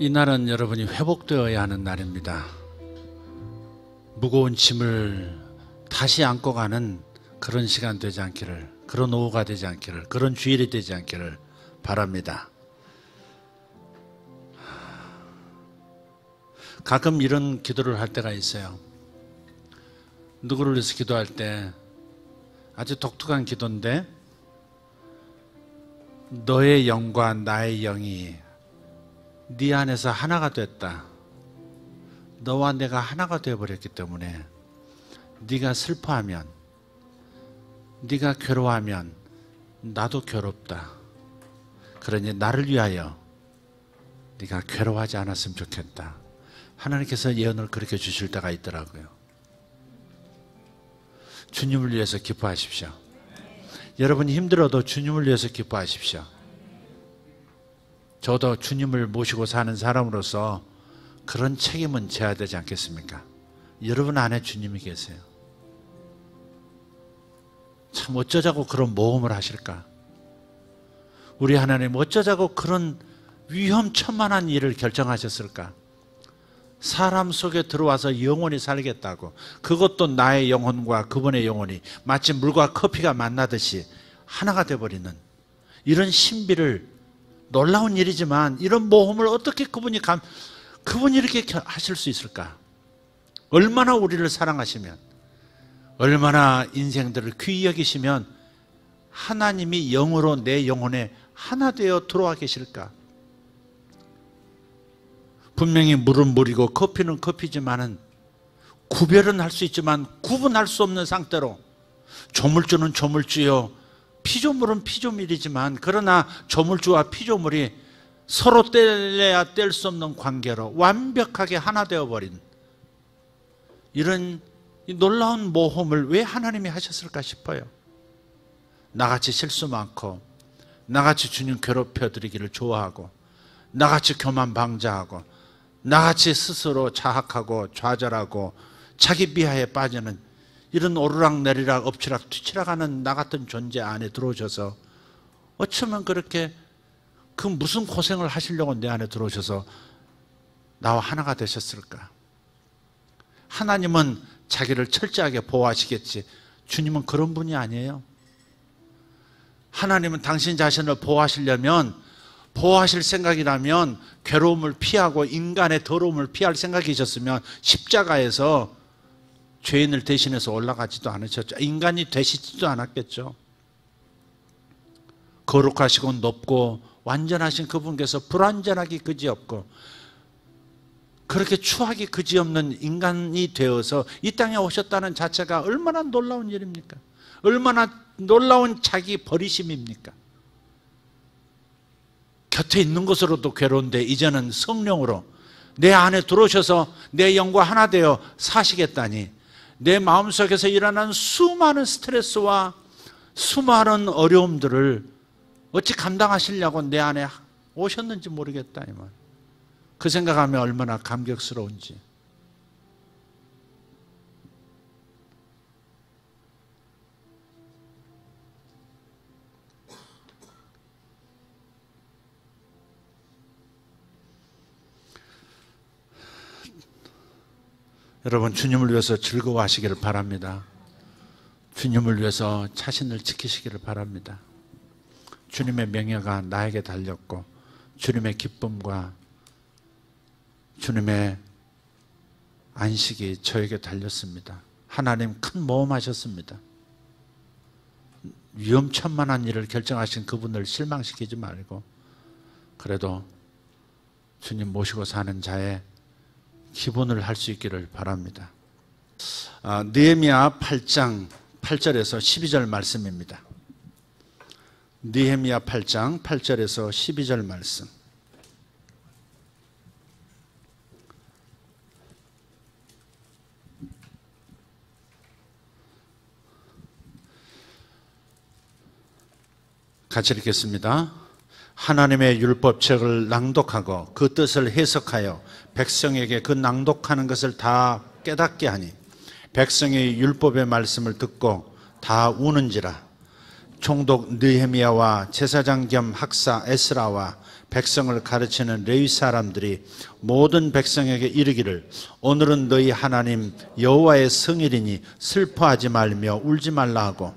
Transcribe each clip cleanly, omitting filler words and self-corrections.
이날은 여러분이 회복되어야 하는 날입니다. 무거운 짐을 다시 안고 가는 그런 시간 되지 않기를, 그런 오후가 되지 않기를, 그런 주일이 되지 않기를 바랍니다. 가끔 이런 기도를 할 때가 있어요. 누구를 위해서 기도할 때 아주 독특한 기도인데, 너의 영과 나의 영이 네 안에서 하나가 됐다. 너와 내가 하나가 되어버렸기 때문에 네가 슬퍼하면, 네가 괴로워하면 나도 괴롭다. 그러니 나를 위하여 네가 괴로워하지 않았으면 좋겠다. 하나님께서 예언을 그렇게 주실 때가 있더라고요. 주님을 위해서 기뻐하십시오. 여러분이 힘들어도 주님을 위해서 기뻐하십시오. 저도 주님을 모시고 사는 사람으로서 그런 책임은 져야 되지 않겠습니까? 여러분 안에 주님이 계세요. 참 어쩌자고 그런 모험을 하실까? 우리 하나님 어쩌자고 그런 위험천만한 일을 결정하셨을까? 사람 속에 들어와서 영원히 살겠다고, 그것도 나의 영혼과 그분의 영혼이 마치 물과 커피가 만나듯이 하나가 되어버리는 이런 신비를, 놀라운 일이지만 이런 모험을 어떻게 그분이 이렇게 하실 수 있을까? 얼마나 우리를 사랑하시면, 얼마나 인생들을 귀히 여기시면 하나님이 영으로 내 영혼에 하나 되어 들어와 계실까? 분명히 물은 물이고 커피는 커피지만은 구별은 할 수 있지만 구분할 수 없는 상태로, 조물주는 조물주요, 피조물은 피조물이지만, 그러나 조물주와 피조물이 서로 뗄래야 뗄 수 없는 관계로 완벽하게 하나 되어버린 이런 놀라운 모험을 왜 하나님이 하셨을까 싶어요. 나같이 실수 많고, 나같이 주님 괴롭혀드리기를 좋아하고, 나같이 교만방자하고, 나같이 스스로 자학하고 좌절하고 자기 비하에 빠지는 이런 오르락내리락 엎치락 뒤치락하는 나 같은 존재 안에 들어오셔서 어쩌면 그렇게 그 무슨 고생을 하시려고 내 안에 들어오셔서 나와 하나가 되셨을까? 하나님은 자기를 철저하게 보호하시겠지, 주님은 그런 분이 아니에요. 하나님은 당신 자신을 보호하시려면, 보호하실 생각이라면 괴로움을 피하고 인간의 더러움을 피할 생각이셨으면 십자가에서 죄인을 대신해서 올라가지도 않으셨죠. 인간이 되시지도 않았겠죠. 거룩하시고 높고 완전하신 그분께서 불완전하기 그지없고 그렇게 추하기 그지없는 인간이 되어서 이 땅에 오셨다는 자체가 얼마나 놀라운 일입니까? 얼마나 놀라운 자기 버리심입니까? 곁에 있는 것으로도 괴로운데 이제는 성령으로 내 안에 들어오셔서 내 영과 하나 되어 사시겠다니, 내 마음속에서 일어나는 수많은 스트레스와 수많은 어려움들을 어찌 감당하시려고 내 안에 오셨는지 모르겠다, 이 말. 그 생각하면 얼마나 감격스러운지. 여러분, 주님을 위해서 즐거워하시기를 바랍니다. 주님을 위해서 자신을 지키시기를 바랍니다. 주님의 명예가 나에게 달렸고 주님의 기쁨과 주님의 안식이 저에게 달렸습니다. 하나님 큰 모험하셨습니다. 위험천만한 일을 결정하신 그분을 실망시키지 말고 그래도 주님 모시고 사는 자의 기본을 할 수 있기를 바랍니다. 느헤미야 8장 8절에서 12절 말씀입니다. 느헤미야 8장 8절에서 12절 말씀. 같이 읽겠습니다. 하나님의 율법책을 낭독하고 그 뜻을 해석하여 백성에게 그 낭독하는 것을 다 깨닫게 하니 백성이 율법의 말씀을 듣고 다 우는지라. 총독 느헤미야와 제사장 겸 학사 에스라와 백성을 가르치는 레위 사람들이 모든 백성에게 이르기를 오늘은 너희 하나님 여호와의 성일이니 슬퍼하지 말며 울지 말라 하고,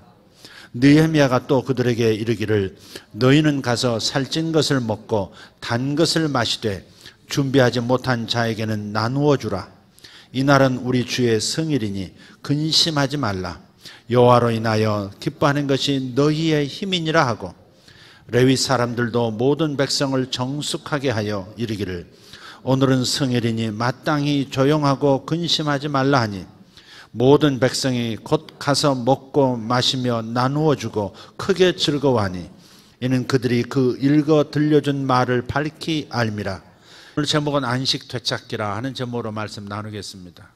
느헤미야가 또 그들에게 이르기를 너희는 가서 살찐 것을 먹고 단 것을 마시되 준비하지 못한 자에게는 나누어 주라. 이날은 우리 주의 성일이니 근심하지 말라. 여호와로 인하여 기뻐하는 것이 너희의 힘이니라 하고, 레위 사람들도 모든 백성을 정숙하게 하여 이르기를 오늘은 성일이니 마땅히 조용하고 근심하지 말라 하니, 모든 백성이 곧 가서 먹고 마시며 나누어 주고 크게 즐거워하니 이는 그들이 그 읽어 들려준 말을 밝히 알미라. 오늘 제목은 안식 되찾기라 하는 제목으로 말씀 나누겠습니다.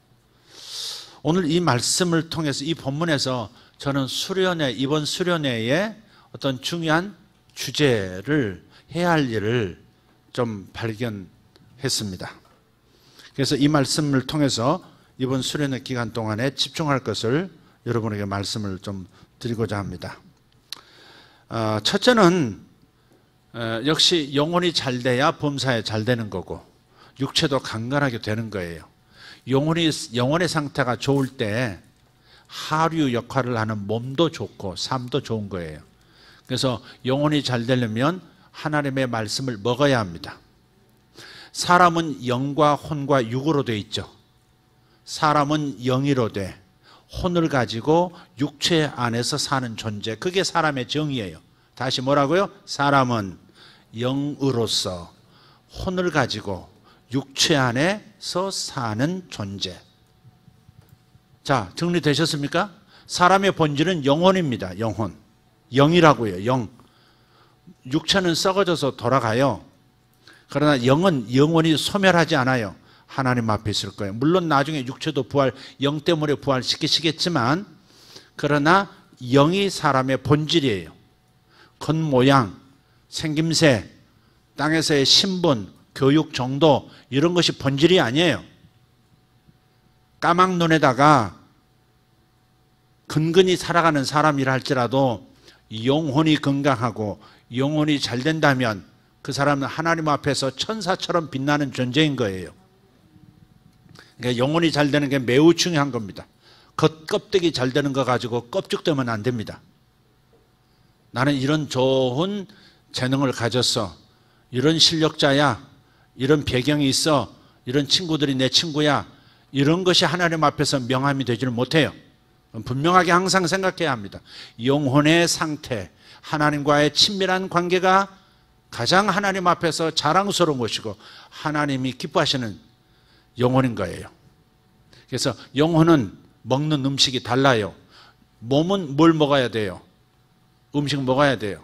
오늘 이 말씀을 통해서 이 본문에서 저는 이번 수련회에 어떤 중요한 주제를 해야 할 일을 좀 발견했습니다. 그래서 이 말씀을 통해서 이번 수련회 기간 동안에 집중할 것을 여러분에게 말씀을 좀 드리고자 합니다. 첫째는 역시 영혼이 잘 돼야 범사에 잘 되는 거고 육체도 강건하게 되는 거예요. 영혼의 상태가 좋을 때 하류 역할을 하는 몸도 좋고 삶도 좋은 거예요. 그래서 영혼이 잘 되려면 하나님의 말씀을 먹어야 합니다. 사람은 영과 혼과 육으로 되어 있죠. 사람은 영이로 돼 혼을 가지고 육체 안에서 사는 존재, 그게 사람의 정의예요. 다시 뭐라고요? 사람은 영으로서 혼을 가지고 육체 안에서 사는 존재. 자, 정리되셨습니까? 사람의 본질은 영혼입니다. 영혼. 영이라고요. 영. 육체는 썩어져서 돌아가요. 그러나 영은 영원히 소멸하지 않아요. 하나님 앞에 있을 거예요. 물론 나중에 육체도 영 때문에 부활시키시겠지만, 그러나 영이 사람의 본질이에요. 겉모양, 생김새, 땅에서의 신분, 교육 정도, 이런 것이 본질이 아니에요. 까막눈에다가 근근히 살아가는 사람이라 할지라도 영혼이 건강하고 영혼이 잘 된다면 그 사람은 하나님 앞에서 천사처럼 빛나는 존재인 거예요. 그러니까 영혼이 잘 되는 게 매우 중요한 겁니다. 겉껍데기 잘 되는 거 가지고 껍죽되면 안 됩니다. 나는 이런 좋은 재능을 가졌어, 이런 실력자야, 이런 배경이 있어, 이런 친구들이 내 친구야, 이런 것이 하나님 앞에서 명함이 되지를 못해요. 분명하게 항상 생각해야 합니다. 영혼의 상태, 하나님과의 친밀한 관계가 가장 하나님 앞에서 자랑스러운 것이고 하나님이 기뻐하시는 영혼인 거예요. 그래서 영혼은 먹는 음식이 달라요. 몸은 뭘 먹어야 돼요? 음식 먹어야 돼요.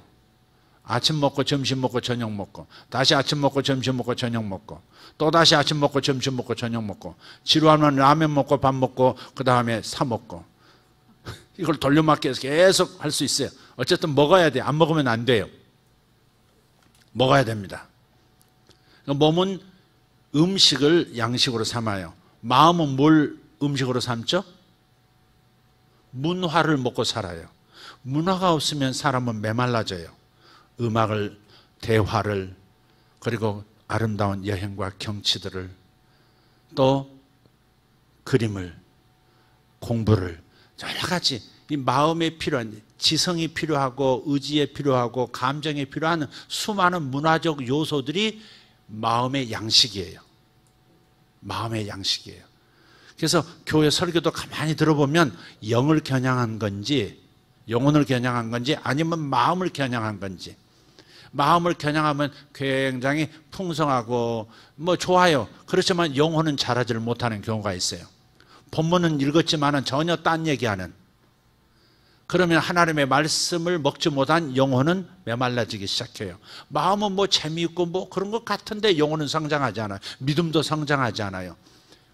아침 먹고 점심 먹고 저녁 먹고, 다시 아침 먹고 점심 먹고 저녁 먹고, 또 다시 아침 먹고 점심 먹고 저녁 먹고, 지루하면 라면 먹고 밥 먹고 그 다음에 사 먹고, 이걸 돌려막기 해서 계속 할 수 있어요. 어쨌든 먹어야 돼요. 안 먹으면 안 돼요. 먹어야 됩니다. 몸은 음식을 양식으로 삼아요. 마음은 뭘 음식으로 삼죠? 문화를 먹고 살아요. 문화가 없으면 사람은 메말라져요. 음악을, 대화를, 그리고 아름다운 여행과 경치들을, 또 그림을, 공부를, 여러 가지 이 마음에 필요한, 지성이 필요하고 의지에 필요하고 감정에 필요한 수많은 문화적 요소들이 마음의 양식이에요. 마음의 양식이에요. 그래서 교회 설교도 가만히 들어보면 영을 겨냥한 건지 영혼을 겨냥한 건지 아니면 마음을 겨냥한 건지, 마음을 겨냥하면 굉장히 풍성하고 뭐 좋아요. 그렇지만 영혼은 자라지를 못하는 경우가 있어요. 본문은 읽었지만은 전혀 딴 얘기하는, 그러면 하나님의 말씀을 먹지 못한 영혼은 메말라지기 시작해요. 마음은 뭐 재미있고 뭐 그런 것 같은데 영혼은 성장하지 않아요. 믿음도 성장하지 않아요.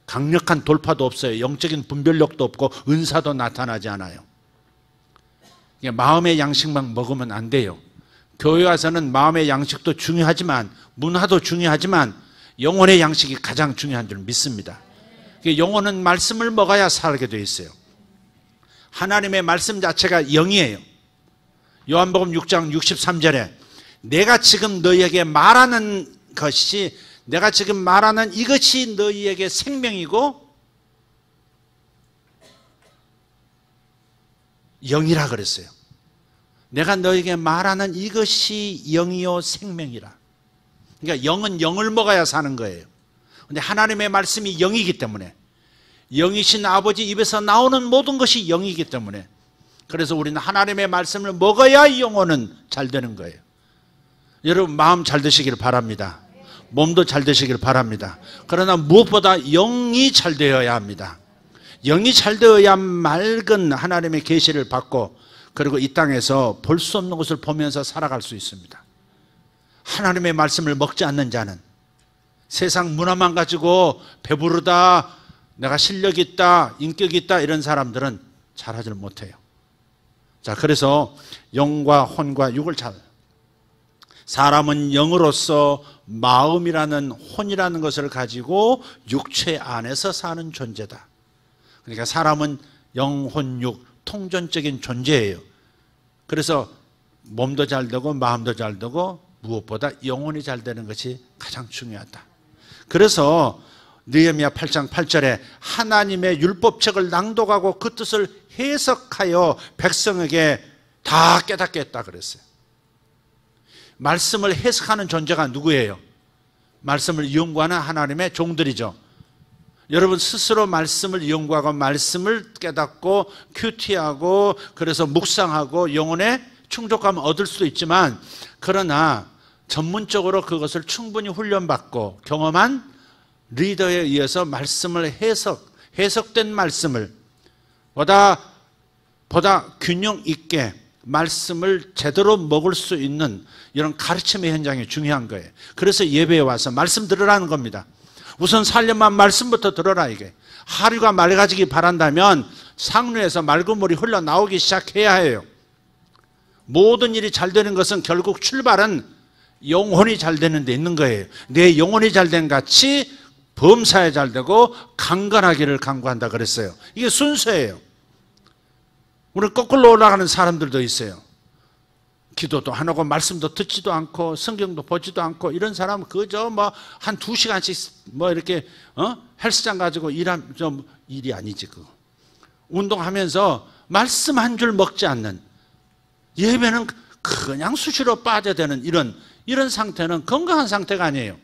강력한 돌파도 없어요. 영적인 분별력도 없고 은사도 나타나지 않아요. 마음의 양식만 먹으면 안 돼요. 교회 와서는 마음의 양식도 중요하지만, 문화도 중요하지만 영혼의 양식이 가장 중요한 줄 믿습니다. 영혼은 말씀을 먹어야 살게 돼 있어요. 하나님의 말씀 자체가 영이에요. 요한복음 6장 63절에 내가 지금 너희에게 말하는 것이 내가 지금 말하는 이것이 너희에게 생명이고 영이라 그랬어요. 내가 너희에게 말하는 이것이 영이요 생명이라. 그러니까 영은 영을 먹어야 사는 거예요. 근데 하나님의 말씀이 영이기 때문에 영이신 아버지 입에서 나오는 모든 것이 영이기 때문에 그래서 우리는 하나님의 말씀을 먹어야 영혼은 잘 되는 거예요. 여러분 마음 잘 되시길 바랍니다. 몸도 잘 되시길 바랍니다. 그러나 무엇보다 영이 잘 되어야 합니다. 영이 잘 되어야 맑은 하나님의 계시를 받고 그리고 이 땅에서 볼 수 없는 것을 보면서 살아갈 수 있습니다. 하나님의 말씀을 먹지 않는 자는 세상 문화만 가지고 배부르다, 내가 실력이 있다, 인격이 있다 이런 사람들은 잘하지를 못해요. 자, 그래서 영과 혼과 육을 사람은 영으로서 마음이라는 혼이라는 것을 가지고 육체 안에서 사는 존재다. 그러니까 사람은 영, 혼, 육 통전적인 존재예요. 그래서 몸도 잘 되고 마음도 잘 되고 무엇보다 영혼이 잘 되는 것이 가장 중요하다. 그래서 느헤미야 8장 8절에 하나님의 율법책을 낭독하고 그 뜻을 해석하여 백성에게 다 깨닫게 했다 그랬어요. 말씀을 해석하는 존재가 누구예요? 말씀을 연구하는 하나님의 종들이죠. 여러분 스스로 말씀을 연구하고 말씀을 깨닫고 큐티하고 그래서 묵상하고 영혼의 충족감을 얻을 수도 있지만 그러나 전문적으로 그것을 충분히 훈련받고 경험한 리더에 의해서 말씀을 해석된 말씀을 보다 균형 있게 말씀을 제대로 먹을 수 있는 이런 가르침의 현장이 중요한 거예요. 그래서 예배에 와서 말씀 들으라는 겁니다. 우선 살려만 말씀부터 들어라 이게. 하류가 맑아지기 바란다면 상류에서 맑은 물이 흘러나오기 시작해야 해요. 모든 일이 잘 되는 것은 결국 출발은 영혼이 잘 되는 데 있는 거예요. 내 영혼이 잘 된 같이 범사에 잘 되고 강건하기를 강구한다 그랬어요. 이게 순서예요. 우리 거꾸로 올라가는 사람들도 있어요. 기도도 안 하고 말씀도 듣지도 않고 성경도 보지도 않고 이런 사람은 그저 뭐 한 2시간씩 뭐 이렇게 헬스장 가지고 일하면 좀 일이 아니지 그거. 운동하면서 말씀 한 줄 먹지 않는 예배는 그냥 수시로 빠져드는 이런 상태는 건강한 상태가 아니에요.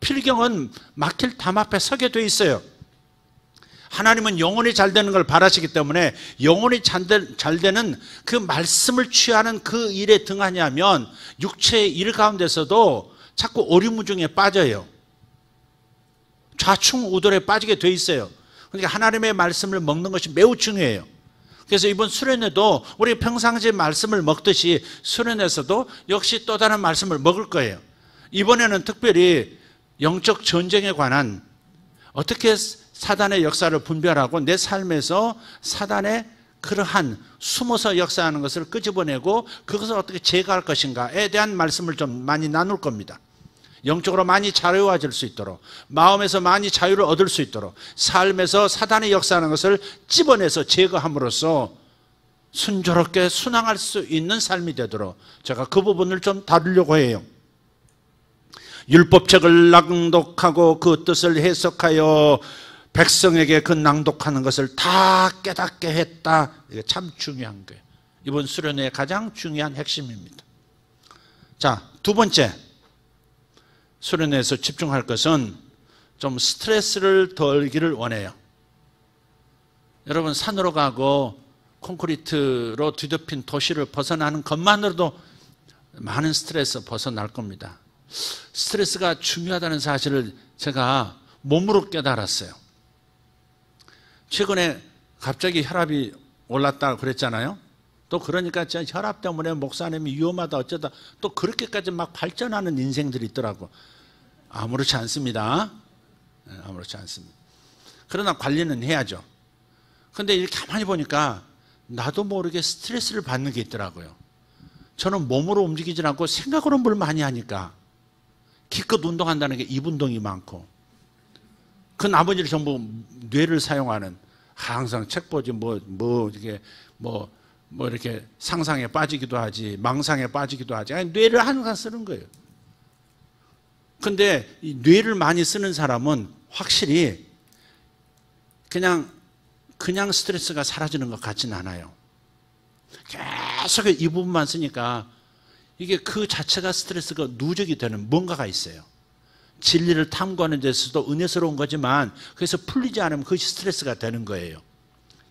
필경은 막힐 담 앞에 서게 돼 있어요. 하나님은 영혼이 잘 되는 걸 바라시기 때문에 영혼이 잘 되는 그 말씀을 취하는 그 일에 등하냐면 육체의 일 가운데서도 자꾸 오리무중에 빠져요. 좌충우돌에 빠지게 돼 있어요. 그러니까 하나님의 말씀을 먹는 것이 매우 중요해요. 그래서 이번 수련회도 우리 평상시에 말씀을 먹듯이 수련회에서도 역시 또 다른 말씀을 먹을 거예요. 이번에는 특별히 영적 전쟁에 관한 어떻게 사단의 역사를 분별하고 내 삶에서 사단의 그러한 숨어서 역사하는 것을 끄집어내고 그것을 어떻게 제거할 것인가에 대한 말씀을 좀 많이 나눌 겁니다. 영적으로 많이 자유해질 수 있도록 마음에서 많이 자유를 얻을 수 있도록 삶에서 사단의 역사하는 것을 찝어내서 제거함으로써 순조롭게 순항할 수 있는 삶이 되도록 제가 그 부분을 좀 다루려고 해요. 율법책을 낭독하고 그 뜻을 해석하여 백성에게 그 낭독하는 것을 다 깨닫게 했다. 이게 참 중요한 거예요. 이번 수련회의 가장 중요한 핵심입니다. 자, 두 번째 수련회에서 집중할 것은 좀 스트레스를 덜기를 원해요. 여러분 산으로 가고 콘크리트로 뒤덮인 도시를 벗어나는 것만으로도 많은 스트레스 벗어날 겁니다. 스트레스가 중요하다는 사실을 제가 몸으로 깨달았어요. 최근에 갑자기 혈압이 올랐다고 그랬잖아요. 또 그러니까 혈압 때문에 목사님이 위험하다 어쩌다 또 그렇게까지 막 발전하는 인생들이 있더라고. 아무렇지 않습니다. 아무렇지 않습니다. 그러나 관리는 해야죠. 근데 이렇게 가만히 보니까 나도 모르게 스트레스를 받는 게 있더라고요. 저는 몸으로 움직이지 않고 생각으로 뭘 많이 하니까 기껏 운동한다는 게 입 운동이 많고 그 나머지를 전부 뇌를 사용하는 항상 책 보지 이게 뭐 이렇게 상상에 빠지기도 하지, 망상에 빠지기도 하지. 아니, 뇌를 항상 쓰는 거예요. 근데 이 뇌를 많이 쓰는 사람은 확실히 그냥 스트레스가 사라지는 것 같지는 않아요. 계속 이 부분만 쓰니까 이게 그 자체가 스트레스가 누적이 되는 뭔가가 있어요. 진리를 탐구하는 데서도 은혜스러운 거지만 그래서 풀리지 않으면 그것이 스트레스가 되는 거예요.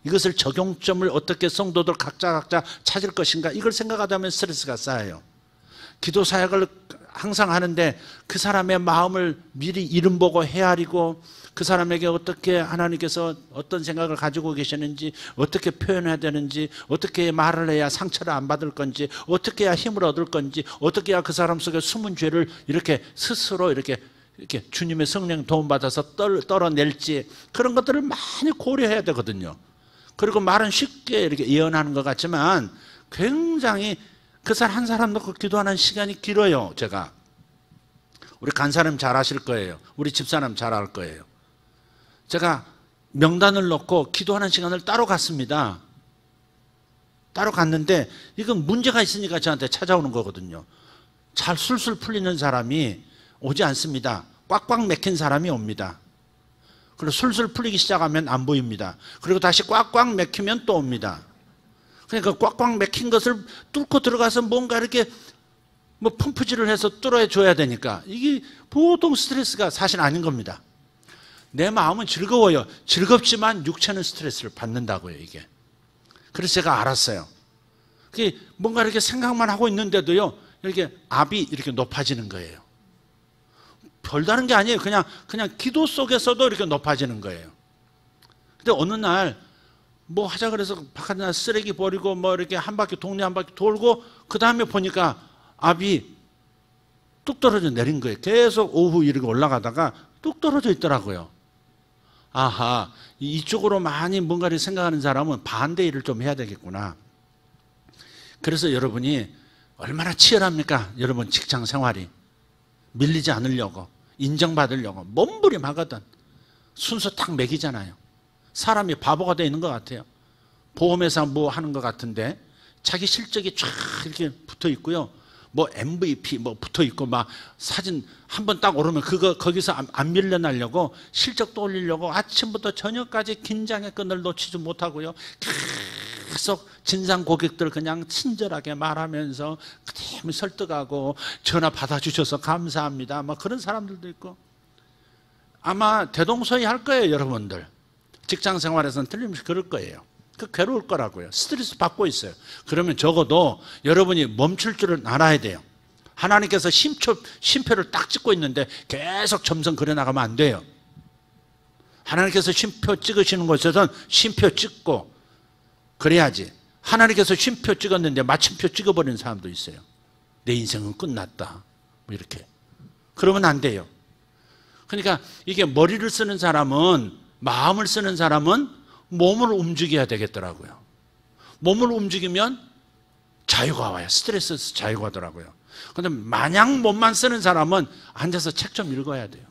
이것을 적용점을 어떻게 성도들 각자 찾을 것인가, 이걸 생각하다 보면 스트레스가 쌓여요. 기도 사역을 항상 하는데 그 사람의 마음을 미리 이름 보고 헤아리고 그 사람에게 어떻게 하나님께서 어떤 생각을 가지고 계시는지, 어떻게 표현해야 되는지, 어떻게 말을 해야 상처를 안 받을 건지, 어떻게 해야 힘을 얻을 건지, 어떻게 해야 그 사람 속에 숨은 죄를 이렇게 스스로 이렇게 주님의 성령 도움받아서 떨어낼지, 그런 것들을 많이 고려해야 되거든요. 그리고 말은 쉽게 이렇게 예언하는 것 같지만 굉장히 그 사람 한 사람 놓고 기도하는 시간이 길어요. 제가 우리 간사님 잘 아실 거예요. 우리 집사람 잘 알 거예요. 제가 명단을 놓고 기도하는 시간을 따로 갔습니다. 따로 갔는데 이건 문제가 있으니까 저한테 찾아오는 거거든요. 잘 술술 풀리는 사람이 오지 않습니다. 꽉꽉 막힌 사람이 옵니다. 그리고 술술 풀리기 시작하면 안 보입니다. 그리고 다시 꽉꽉 막히면 또 옵니다. 그러니까 꽉꽉 막힌 것을 뚫고 들어가서 뭔가 이렇게 뭐 펌프질을 해서 뚫어줘야 되니까 이게 보통 스트레스가 사실 아닌 겁니다. 내 마음은 즐거워요. 즐겁지만 육체는 스트레스를 받는다고요, 이게. 그래서 제가 알았어요. 그게 뭔가 이렇게 생각만 하고 있는데도요, 이렇게 압이 이렇게 높아지는 거예요. 별다른 게 아니에요. 그냥 기도 속에서도 이렇게 높아지는 거예요. 근데 어느 날 뭐 하자 그래서 바깥에 쓰레기 버리고 뭐 이렇게 한 바퀴 동네 한 바퀴 돌고 그 다음에 보니까 압이 뚝 떨어져 내린 거예요. 계속 오후 이렇게 올라가다가 뚝 떨어져 있더라고요. 아하, 이쪽으로 많이 뭔가를 생각하는 사람은 반대 일을 좀 해야 되겠구나. 그래서 여러분이 얼마나 치열합니까? 여러분 직장 생활이. 밀리지 않으려고, 인정받으려고 몸부림하거든. 순서 딱 매기잖아요. 사람이 바보가 되어 있는 것 같아요. 보험회사 뭐 하는 것 같은데 자기 실적이 쫙 이렇게 붙어 있고요. 뭐 MVP 뭐 붙어 있고 막 사진 한번 딱 오르면 거기서 안 밀려나려고 실적도 올리려고 아침부터 저녁까지 긴장의 끈을 놓치지 못하고요. 계속 진상 고객들 그냥 친절하게 말하면서 그대로 설득하고 전화 받아주셔서 감사합니다. 막 그런 사람들도 있고 아마 대동소이할 거예요, 여러분들. 직장 생활에서는 틀림없이 그럴 거예요. 그 괴로울 거라고요. 스트레스 받고 있어요. 그러면 적어도 여러분이 멈출 줄을 알아야 돼요. 하나님께서 쉼표를 딱 찍고 있는데 계속 점선 그려나가면 안 돼요. 하나님께서 쉼표 찍으시는 곳에서는 쉼표 찍고 그래야지. 하나님께서 쉼표 찍었는데 마침표 찍어버리는 사람도 있어요. 내 인생은 끝났다. 뭐 이렇게. 그러면 안 돼요. 그러니까 이게 머리를 쓰는 사람은, 마음을 쓰는 사람은 몸을 움직여야 되겠더라고요. 몸을 움직이면 자유가 와요. 스트레스에서 자유가 오더라고요. 그런데 마냥 몸만 쓰는 사람은 앉아서 책 좀 읽어야 돼요.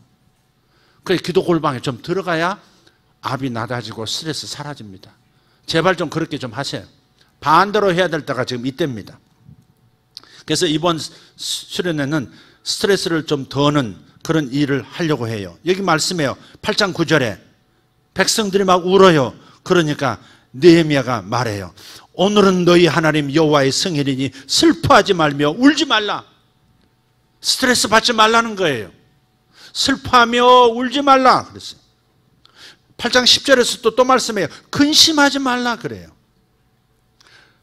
그래서 기도 골방에 좀 들어가야 압이 낮아지고 스트레스 사라집니다. 제발 좀 그렇게 좀 하세요. 반대로 해야 될 때가 지금 이때입니다. 그래서 이번 수련회는 스트레스를 좀 더는 그런 일을 하려고 해요. 여기 말씀해요. 8장 9절에 백성들이 막 울어요. 그러니까 느헤미야가 말해요. 오늘은 너희 하나님 여호와의 성일이니 슬퍼하지 말며 울지 말라. 스트레스 받지 말라는 거예요. 슬퍼하며 울지 말라 그랬어요. 8장 10절에서 또 말씀해요. 근심하지 말라 그래요.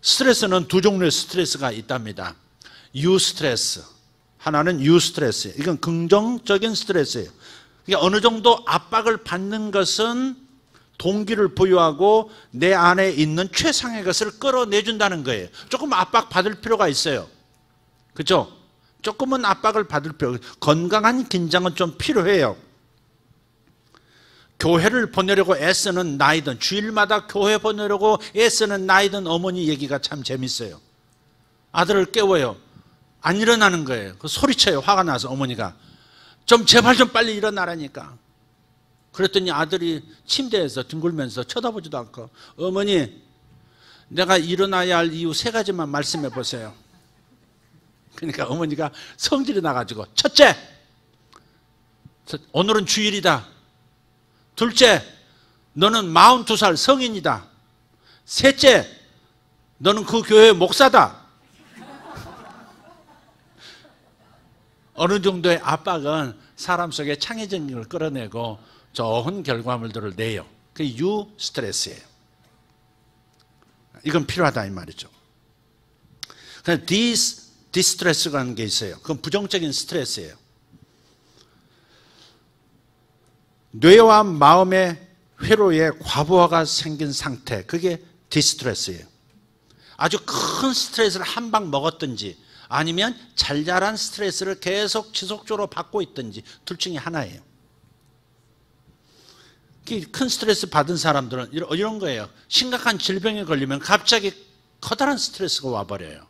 스트레스는 두 종류의 스트레스가 있답니다. 유스트레스, 하나는 유스트레스예요. 이건 긍정적인 스트레스예요. 그러니까 어느 정도 압박을 받는 것은 동기를 부여하고 내 안에 있는 최상의 것을 끌어내준다는 거예요. 조금 압박 받을 필요가 있어요. 그렇죠? 조금은 압박을 받을 필요, 건강한 긴장은 좀 필요해요. 교회를 보내려고 애쓰는 나이든, 주일마다 교회 보내려고 애쓰는 나이든 어머니 얘기가 참 재밌어요. 아들을 깨워요. 안 일어나는 거예요. 그 소리쳐요. 화가 나서 어머니가. 좀 제발 좀 빨리 일어나라니까. 그랬더니 아들이 침대에서 뒹굴면서 쳐다보지도 않고, 어머니 내가 일어나야 할 이유 3가지만 말씀해 보세요. 그러니까 어머니가 성질이 나가지고, 첫째, 오늘은 주일이다. 둘째, 너는 42살 성인이다. 셋째, 너는 그 교회 목사다. 어느 정도의 압박은 사람 속에 창의적인 걸 끌어내고 좋은 결과물들을 내요. 그게 스트레스예요. 이건 필요하다 이 말이죠. 그래서 디스트레스라는 게 있어요. 그건 부정적인 스트레스예요. 뇌와 마음의 회로에 과부하가 생긴 상태, 그게 디스트레스예요. 아주 큰 스트레스를 한 방 먹었든지 아니면 잘잘한 스트레스를 계속 지속적으로 받고 있든지 둘 중에 하나예요. 큰 스트레스 받은 사람들은 이런 거예요. 심각한 질병에 걸리면 갑자기 커다란 스트레스가 와버려요.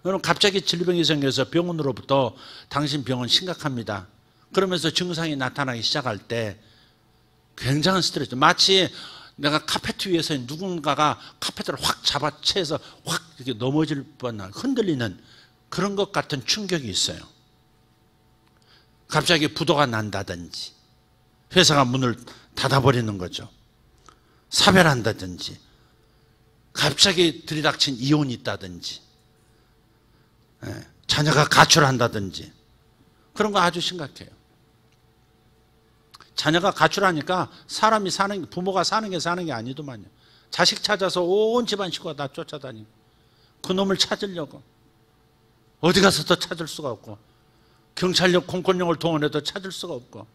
여러분, 갑자기 질병이 생겨서 병원으로부터 당신 병은 심각합니다. 그러면서 증상이 나타나기 시작할 때 굉장한 스트레스, 마치 내가 카페트 위에서 누군가가 카페트를 확 잡아채서 확 이렇게 넘어질 뻔한, 흔들리는 그런 것 같은 충격이 있어요. 갑자기 부도가 난다든지, 회사가 문을 닫아버리는 거죠. 사별한다든지, 갑자기 들이닥친 이혼이 있다든지, 자녀가 가출한다든지, 그런 거 아주 심각해요. 자녀가 가출하니까 사람이 부모가 사는 게 아니더만요. 자식 찾아서 온 집안 식구가 다 쫓아다니고, 그 놈을 찾으려고 어디 가서도 찾을 수가 없고, 경찰력 공권력을 동원해도 찾을 수가 없고,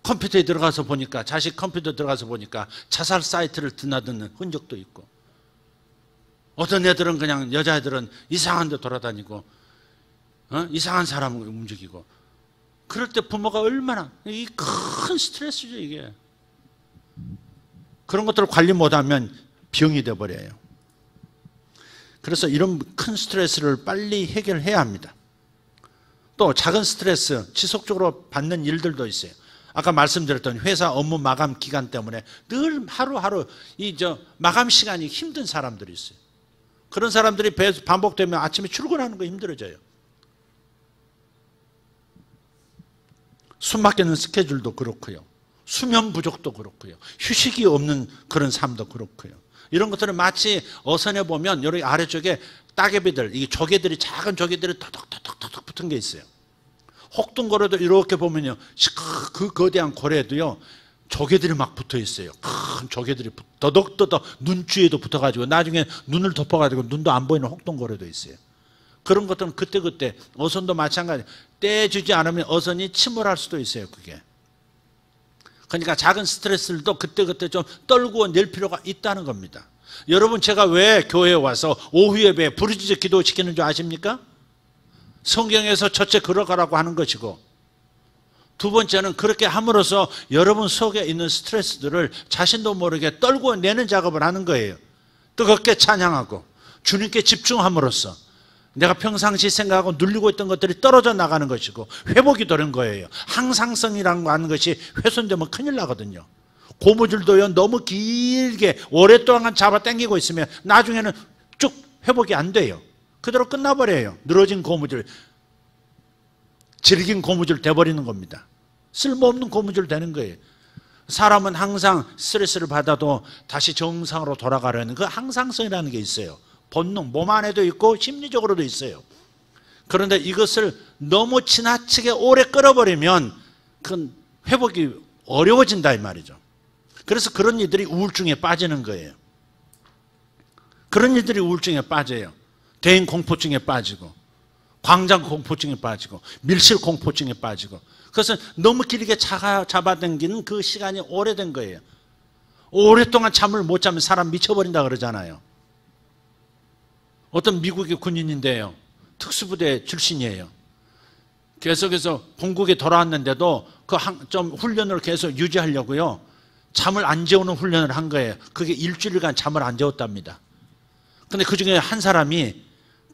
컴퓨터에 들어가서 보니까, 자식 컴퓨터 들어가서 보니까 자살 사이트를 드나드는 흔적도 있고, 어떤 애들은 그냥, 여자애들은 이상한 데 돌아다니고, 이상한 사람을 움직이고, 그럴 때 부모가 얼마나, 이 큰 스트레스죠 이게. 그런 것들을 관리 못하면 병이 돼버려요. 그래서 이런 큰 스트레스를 빨리 해결해야 합니다. 또 작은 스트레스, 지속적으로 받는 일들도 있어요. 아까 말씀드렸던 회사 업무 마감 기간 때문에 늘 하루하루 마감 시간이 힘든 사람들이 있어요. 그런 사람들이 반복되면 아침에 출근하는 거 힘들어져요. 숨 막히는 스케줄도 그렇고요. 수면 부족도 그렇고요. 휴식이 없는 그런 삶도 그렇고요. 이런 것들은 마치 어선에 보면 여기 아래쪽에 따개비들, 이 조개들이, 작은 조개들이 터덕터덕 붙은 게 있어요. 혹등고래도 이렇게 보면요, 그 거대한 고래도요, 조개들이 막 붙어 있어요. 큰 조개들이 더덕더덕 눈주에도 붙어가지고 나중에 눈을 덮어가지고 눈도 안 보이는 혹등고래도 있어요. 그런 것들은 그때그때, 어선도 마찬가지, 떼주지 않으면 어선이 침몰할 수도 있어요, 그게. 그러니까 작은 스트레스들도 그때그때 좀 떨구어 낼 필요가 있다는 겁니다. 여러분, 제가 왜 교회에 와서 오후 예배에 부르짖어 기도시키는 줄 아십니까? 성경에서 첫째 걸어가라고 하는 것이고, 두 번째는 그렇게 함으로써 여러분 속에 있는 스트레스들을 자신도 모르게 떨구어 내는 작업을 하는 거예요. 뜨겁게 찬양하고 주님께 집중함으로써 내가 평상시 생각하고 눌리고 있던 것들이 떨어져 나가는 것이고 회복이 되는 거예요. 항상성이라는 거 하는 것이 훼손되면 큰일 나거든요. 고무줄도요, 너무 길게 오랫동안 잡아당기고 있으면 나중에는 쭉 회복이 안 돼요. 그대로 끝나버려요. 늘어진 고무줄, 질긴 고무줄 돼버리는 겁니다. 쓸모없는 고무줄 되는 거예요. 사람은 항상 스트레스를 받아도 다시 정상으로 돌아가려는 그 항상성이라는 게 있어요. 본능, 몸 안에도 있고 심리적으로도 있어요. 그런데 이것을 너무 지나치게 오래 끌어버리면 그건 회복이 어려워진다 이 말이죠. 그래서 그런 이들이 우울증에 빠지는 거예요. 그런 이들이 우울증에 빠져요. 대인 공포증에 빠지고, 광장 공포증에 빠지고, 밀실 공포증에 빠지고. 그것은 너무 길게 잡아당기는 그 시간이 오래된 거예요. 오랫동안 잠을 못 자면 사람 미쳐버린다 그러잖아요. 어떤 미국의 군인인데요, 특수부대 출신이에요. 계속해서 본국에 돌아왔는데도 좀 훈련을 계속 유지하려고요, 잠을 안 재우는 훈련을 한 거예요. 그게 일주일간 잠을 안 재웠답니다. 근데 그 중에 한 사람이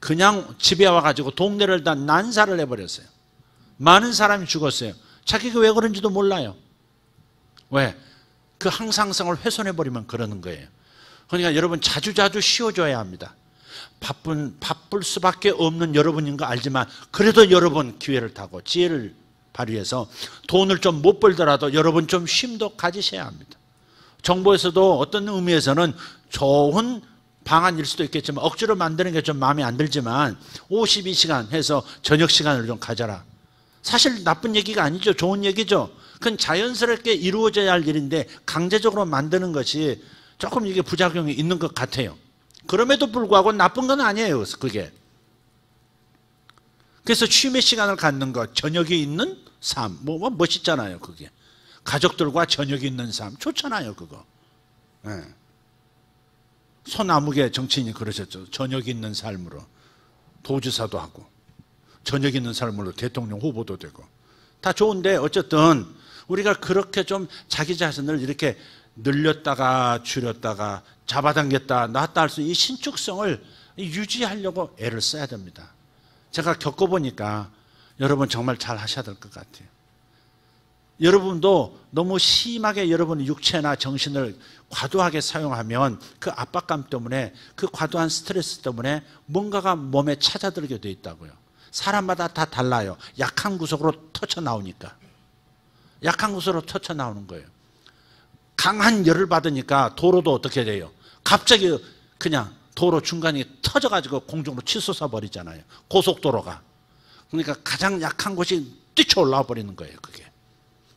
그냥 집에 와가지고 동네를 다 난사를 해버렸어요. 많은 사람이 죽었어요. 자기가 왜 그런지도 몰라요. 왜? 그 항상성을 훼손해버리면 그러는 거예요. 그러니까 여러분 자주자주 쉬어줘야 합니다. 바쁠 수밖에 없는 여러분인 거 알지만 그래도 여러분 기회를 타고 지혜를 발휘해서 돈을 좀 못 벌더라도 여러분 좀 쉼도 가지셔야 합니다. 정부에서도 어떤 의미에서는 좋은 방안일 수도 있겠지만 억지로 만드는 게 좀 마음에 안 들지만 52시간 해서 저녁 시간을 좀 가져라. 사실 나쁜 얘기가 아니죠. 좋은 얘기죠. 그건 자연스럽게 이루어져야 할 일인데 강제적으로 만드는 것이 조금 이게 부작용이 있는 것 같아요. 그럼에도 불구하고 나쁜 건 아니에요. 그게. 그래서 쉼의 시간을 갖는 것, 저녁이 있는 삶, 뭐 멋있잖아요. 그게. 가족들과 저녁이 있는 삶 좋잖아요. 그거. 네. 손아무개 정치인이 그러셨죠. 저녁이 있는 삶으로 도지사도 하고 저녁 있는 삶으로 대통령 후보도 되고 다 좋은데 어쨌든 우리가 그렇게 좀 자기 자신을 이렇게 늘렸다가 줄였다가 잡아당겼다 놨다 할 수 있는 이 신축성을 유지하려고 애를 써야 됩니다. 제가 겪어보니까 여러분 정말 잘 하셔야 될 것 같아요. 여러분도 너무 심하게 여러분의 육체나 정신을 과도하게 사용하면 그 압박감 때문에 그 과도한 스트레스 때문에 뭔가가 몸에 찾아들게 돼 있다고요. 사람마다 다 달라요. 약한 구석으로 터쳐 나오니까. 약한 구석으로 터쳐 나오는 거예요. 강한 열을 받으니까 도로도 어떻게 돼요? 갑자기 그냥 도로 중간이 터져가지고 공중으로 치솟아 버리잖아요. 고속도로가. 그러니까 가장 약한 곳이 뛰쳐올라 버리는 거예요. 그게.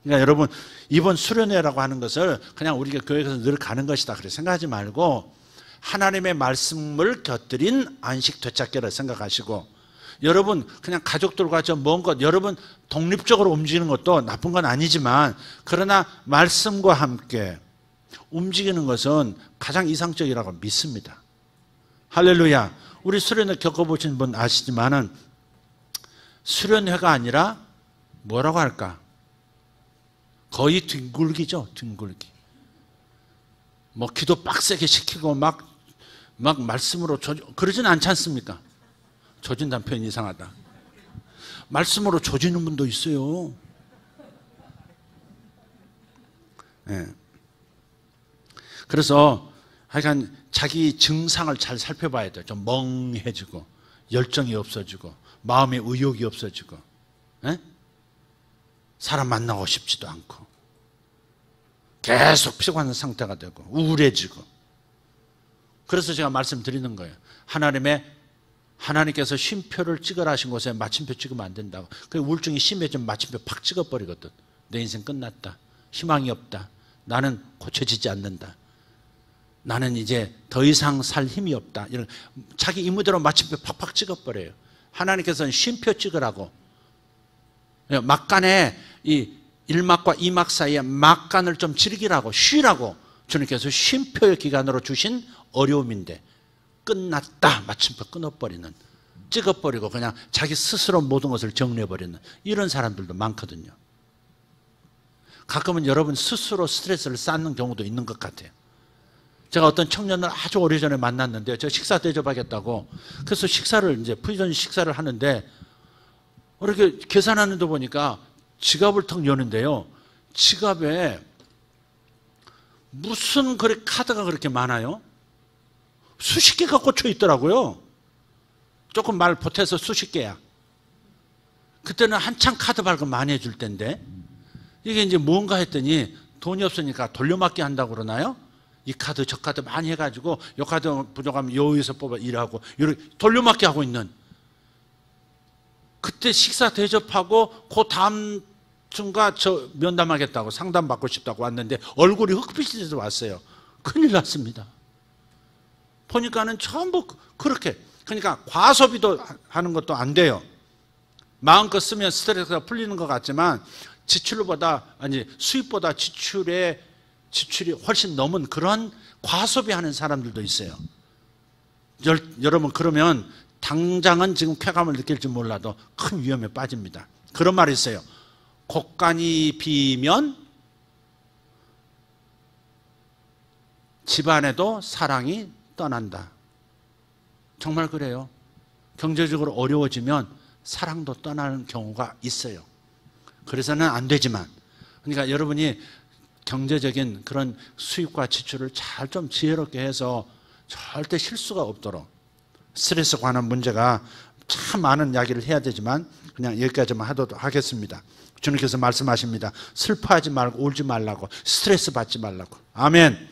그러니까 여러분 이번 수련회라고 하는 것을 그냥 우리가 교회에서 늘 가는 것이다 그렇게 생각하지 말고 하나님의 말씀을 곁들인 안식 되찾기를 생각하시고 여러분 그냥 가족들과 저 먼 것 여러분 독립적으로 움직이는 것도 나쁜 건 아니지만 그러나 말씀과 함께 움직이는 것은 가장 이상적이라고 믿습니다. 할렐루야. 우리 수련회 겪어보신 분 아시지만은 수련회가 아니라 뭐라고 할까? 거의 뒹굴기죠. 뒹굴기. 뭐 기도 빡세게 시키고 막 말씀으로 그러진 않지 않습니까? 조진다는 표현이 이상하다. 말씀으로 조지는 분도 있어요. 네. 그래서 하여간 자기 증상을 잘 살펴봐야 돼요. 좀 멍해지고 열정이 없어지고 마음에 의욕이 없어지고 네? 사람 만나고 싶지도 않고 계속 피곤한 상태가 되고 우울해지고 그래서 제가 말씀드리는 거예요. 하나님께서 쉼표를 찍으라 하신 곳에 마침표 찍으면 안 된다고. 그 우울증이 심해지면 마침표 팍 찍어버리거든. 내 인생 끝났다. 희망이 없다. 나는 고쳐지지 않는다. 나는 이제 더 이상 살 힘이 없다. 이런 자기 임무대로 마침표 팍팍 찍어버려요. 하나님께서는 쉼표 찍으라고. 막간에 이 1막과 2막 사이에 막간을 좀 즐기라고 쉬라고 주님께서 쉼표의 기간으로 주신 어려움인데 끝났다 마침표 끊어버리는 찍어버리고 그냥 자기 스스로 모든 것을 정리해버리는 이런 사람들도 많거든요. 가끔은 여러분 스스로 스트레스를 쌓는 경우도 있는 것 같아요. 제가 어떤 청년을 아주 오래전에 만났는데 제가 식사 대접하겠다고 그래서 식사를 이제 푸전 식사를 하는데 이렇게 계산하는 데 보니까 지갑을 턱 여는데요. 지갑에 무슨 그렇게 카드가 그렇게 많아요? 수십 개가 꽂혀 있더라고요. 조금 말 보태서 수십 개야. 그때는 한창 카드 발급 많이 해줄 때인데 이게 이제 뭔가 했더니 돈이 없으니까 돌려막기 한다고 그러나요? 이 카드 저 카드 많이 해가지고 이 카드 부족하면 여기서 뽑아 일하고 이렇게 돌려막기 하고 있는 그때 식사 대접하고 그 다음 층가 저 면담하겠다고 상담받고 싶다고 왔는데 얼굴이 흑빛이 돼서 왔어요. 큰일 났습니다. 보니까는 전부 그렇게 그러니까 과소비도 하는 것도 안 돼요. 마음껏 쓰면 스트레스가 풀리는 것 같지만 수입보다 지출이 훨씬 넘은 그런 과소비하는 사람들도 있어요. 여러분 그러면 당장은 지금 쾌감을 느낄지 몰라도 큰 위험에 빠집니다. 그런 말이 있어요. 곡간이 비면 집안에도 사랑이 떠난다. 정말 그래요. 경제적으로 어려워지면 사랑도 떠나는 경우가 있어요. 그래서는 안 되지만 그러니까 여러분이 경제적인 그런 수입과 지출을 잘 좀 지혜롭게 해서 절대 실수가 없도록, 스트레스 관한 문제가 참 많은 이야기를 해야 되지만 그냥 여기까지만 하도록 하겠습니다. 주님께서 말씀하십니다. 슬퍼하지 말고 울지 말라고, 스트레스 받지 말라고. 아멘.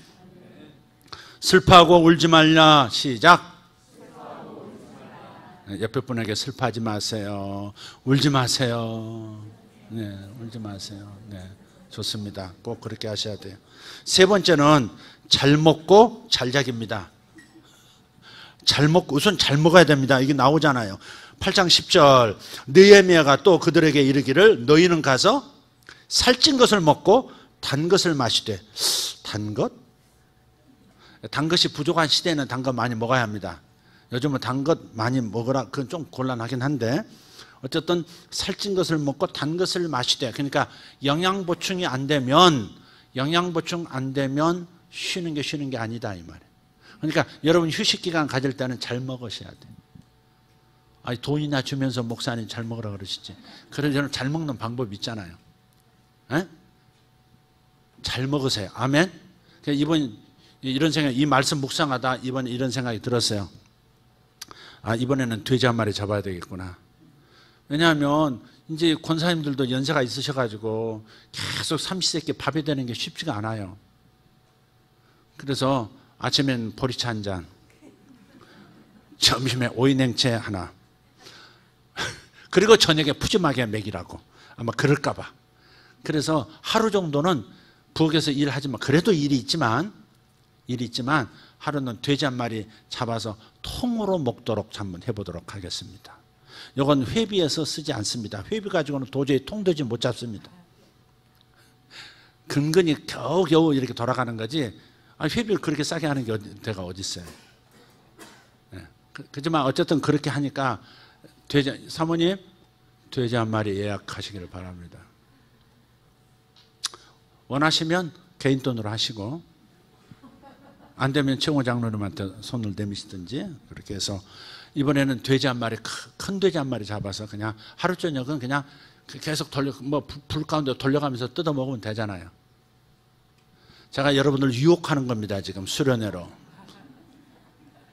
슬퍼하고 울지 말라. 시작. 옆에 분에게 슬퍼하지 마세요. 울지 마세요. 네, 울지 마세요. 네, 좋습니다. 꼭 그렇게 하셔야 돼요. 세 번째는 잘 먹고 잘 자기입니다. 잘 먹고, 우선 잘 먹어야 됩니다. 이게 나오잖아요. 8장 10절, 느헤미야가 또 그들에게 이르기를 너희는 가서 살찐 것을 먹고 단 것을 마시되. 단 것? 단 것이 부족한 시대에는 단 것 많이 먹어야 합니다. 요즘은 단 것 많이 먹으라, 그건 좀 곤란하긴 한데 어쨌든 살찐 것을 먹고 단 것을 마시되, 그러니까 영양 보충이 안 되면 쉬는 게 아니다 이 말이에요. 그러니까 여러분 휴식 기간 가질 때는 잘 먹으셔야 돼요. 아니, 돈이나 주면서 목사님 잘 먹으라 그러시지. 그래서 저는 잘 먹는 방법이 있잖아요. 에? 잘 먹으세요. 아멘. 이번 이런 생각, 이 말씀 묵상하다 이번에 이런 생각이 들었어요. 아, 이번에는 돼지 한 마리 잡아야 되겠구나. 왜냐하면 이제 권사님들도 연세가 있으셔가지고 계속 삼시세끼 밥이 되는 게 쉽지가 않아요. 그래서 아침엔 보리차 한 잔, 점심에 오이냉채 하나, 그리고 저녁에 푸짐하게 먹이라고. 아마 그럴까봐. 그래서 하루 정도는 부엌에서 일하지만, 그래도 일이 있지만 하루는 돼지 한 마리 잡아서 통으로 먹도록 한번 해보도록 하겠습니다. 이건 회비에서 쓰지 않습니다. 회비 가지고는 도저히 통돼지 못 잡습니다. 근근히 겨우겨우 이렇게 돌아가는 거지, 회비를 그렇게 싸게 하는 데가 어디 있어요. 네. 그렇지만 어쨌든 그렇게 하니까 사모님 돼지 한 마리 예약하시기를 바랍니다. 원하시면 개인 돈으로 하시고, 안 되면 최홍호 장로님한테 손을 내미시든지 그렇게 해서 이번에는 돼지 한 마리, 큰 돼지 한 마리 잡아서 그냥 하루 저녁은 그냥 계속 불 가운데 돌려가면서 뜯어 먹으면 되잖아요. 제가 여러분들 유혹하는 겁니다. 지금 수련회로.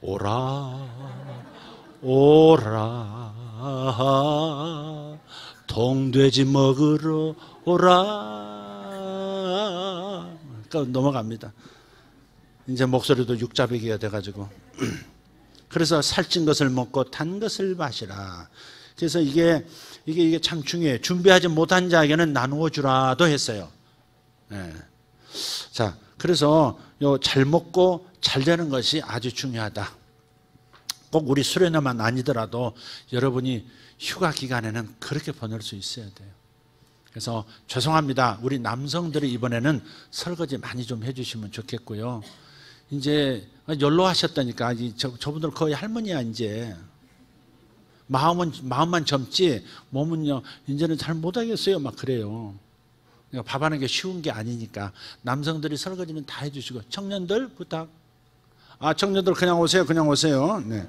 오라 통돼지 먹으러 오라. 그러니까 넘어갑니다. 이제 목소리도 육자배기가 돼가지고. 그래서 살찐 것을 먹고 단 것을 마시라. 그래서 이게 참 중요해요. 준비하지 못한 자에게는 나누어 주라도 했어요. 네. 자, 그래서 잘 먹고 잘 되는 것이 아주 중요하다. 꼭 우리 수련회만 아니더라도 여러분이 휴가 기간에는 그렇게 보낼 수 있어야 돼요. 그래서 죄송합니다. 우리 남성들이 이번에는 설거지 많이 좀 해주시면 좋겠고요. 이제 연로하셨다니까. 저분들 거의 할머니야 이제. 마음만 젊지 몸은요 이제는 잘 못하겠어요. 막 그래요. 그러니까 밥하는 게 쉬운 게 아니니까 남성들이 설거지는 다 해주시고, 청년들 부탁. 청년들 그냥 오세요. 네,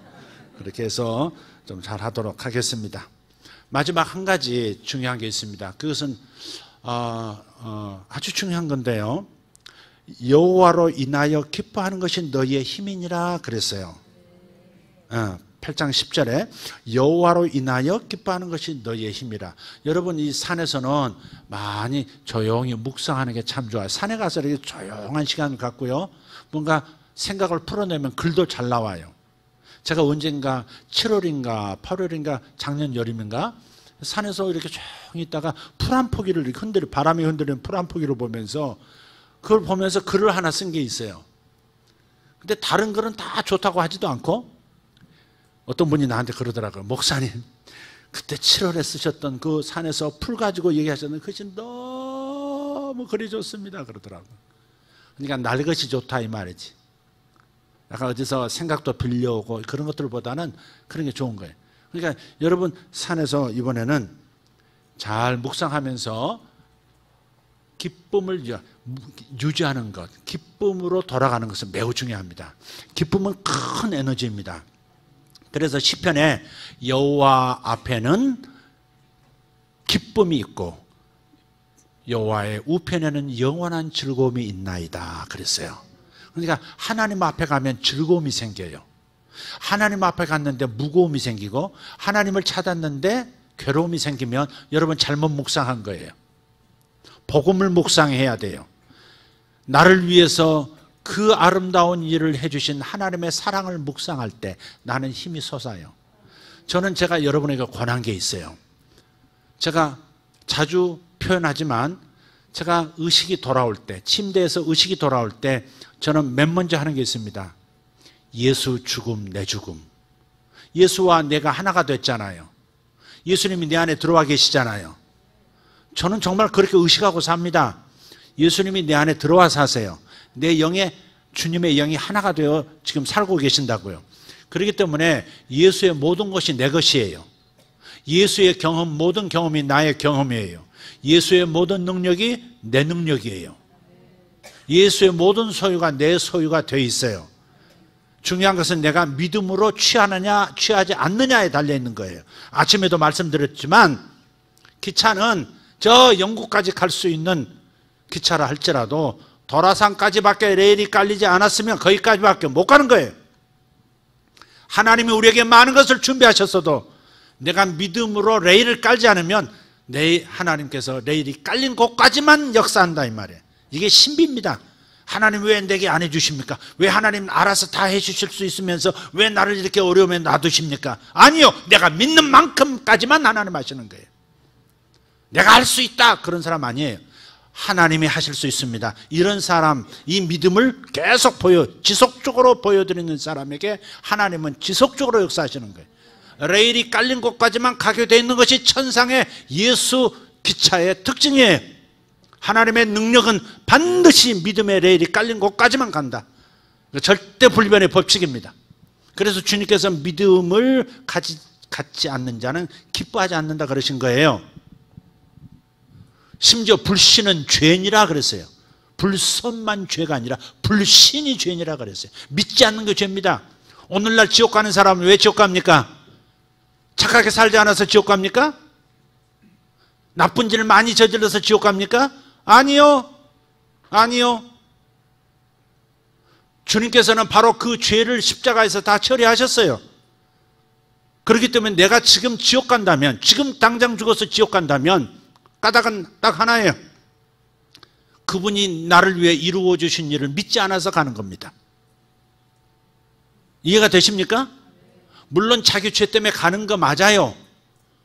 그렇게 해서 좀 잘하도록 하겠습니다. 마지막 한 가지 중요한 게 있습니다. 그것은 아주 중요한 건데요. 여호와로 인하여 기뻐하는 것이 너희의 힘이니라 그랬어요. 8장 10절에 여호와로 인하여 기뻐하는 것이 너희의 힘이라. 여러분, 이 산에서는 많이 조용히 묵상하는 게 참 좋아요. 산에 가서 이렇게 조용한 시간을 갖고요, 뭔가 생각을 풀어내면 글도 잘 나와요. 제가 언젠가 7월인가 8월인가 작년 여름인가 산에서 이렇게 조용히 있다가 풀 한 포기를 바람이 흔들리는 풀 한 포기를 보면서, 그걸 보면서 글을 하나 쓴 게 있어요. 근데 다른 글은 다 좋다고 하지도 않고, 어떤 분이 나한테 그러더라고요. 목사님, 그때 7월에 쓰셨던 그 산에서 풀 가지고 얘기하셨던 것이 너무 글이 좋습니다 그러더라고요. 그러니까 날 것이 좋다 이 말이지. 약간 어디서 생각도 빌려오고 그런 것들보다는 그런 게 좋은 거예요. 그러니까 여러분, 산에서 이번에는 잘 묵상하면서 기쁨을 유지하는 것, 기쁨으로 돌아가는 것은 매우 중요합니다. 기쁨은 큰 에너지입니다. 그래서 시편에 여호와 앞에는 기쁨이 있고 여호와의 우편에는 영원한 즐거움이 있나이다 그랬어요. 그러니까 하나님 앞에 가면 즐거움이 생겨요. 하나님 앞에 갔는데 무거움이 생기고 하나님을 찾았는데 괴로움이 생기면 여러분 잘못 묵상한 거예요. 복음을 묵상해야 돼요. 나를 위해서 그 아름다운 일을 해주신 하나님의 사랑을 묵상할 때 나는 힘이 솟아요. 저는 제가 여러분에게 권한 게 있어요. 제가 자주 표현하지만 제가 의식이 돌아올 때, 침대에서 의식이 돌아올 때 저는 맨 먼저 하는 게 있습니다. 예수 죽음 내 죽음. 예수와 내가 하나가 됐잖아요. 예수님이 내 안에 들어와 계시잖아요. 저는 정말 그렇게 의식하고 삽니다. 예수님이 내 안에 들어와 사세요. 내 영에 주님의 영이 하나가 되어 지금 살고 계신다고요. 그렇기 때문에 예수의 모든 것이 내 것이에요. 예수의 경험, 모든 경험이 나의 경험이에요. 예수의 모든 능력이 내 능력이에요. 예수의 모든 소유가 내 소유가 되어 있어요. 중요한 것은 내가 믿음으로 취하느냐 취하지 않느냐에 달려있는 거예요. 아침에도 말씀드렸지만 기차는 저 영국까지 갈 수 있는 기차라 할지라도 도라산까지밖에 레일이 깔리지 않았으면 거기까지밖에 못 가는 거예요. 하나님이 우리에게 많은 것을 준비하셨어도 내가 믿음으로 레일을 깔지 않으면 하나님께서 레일이 깔린 곳까지만 역사한다 이 말이에요. 이게 신비입니다. 하나님 왜 내게 안 해주십니까? 왜 하나님 알아서 다 해주실 수 있으면서 왜 나를 이렇게 어려움에 놔두십니까? 아니요, 내가 믿는 만큼까지만 하나님 하시는 거예요. 내가 할 수 있다 그런 사람 아니에요. 하나님이 하실 수 있습니다. 이런 사람, 이 믿음을 계속 지속적으로 보여드리는 사람에게 하나님은 지속적으로 역사하시는 거예요. 레일이 깔린 곳까지만 가게 되어 있는 것이 천상의 예수 기차의 특징이에요. 하나님의 능력은 반드시 믿음의 레일이 깔린 곳까지만 간다. 절대 불변의 법칙입니다. 그래서 주님께서 믿음을 갖지 않는 자는 기뻐하지 않는다 그러신 거예요. 심지어 불신은 죄니라 그랬어요. 불선만 죄가 아니라 불신이 죄니라 그랬어요. 믿지 않는 게 죄입니다. 오늘날 지옥 가는 사람은 왜 지옥 갑니까? 착하게 살지 않아서 지옥 갑니까? 나쁜 짓을 많이 저질러서 지옥 갑니까? 아니요. 아니요. 주님께서는 바로 그 죄를 십자가에서 다 처리하셨어요. 그렇기 때문에 내가 지금 지옥 간다면, 지금 당장 죽어서 지옥 간다면 까닭은 딱 하나예요. 그분이 나를 위해 이루어 주신 일을 믿지 않아서 가는 겁니다. 이해가 되십니까? 물론 자기 죄 때문에 가는 거 맞아요.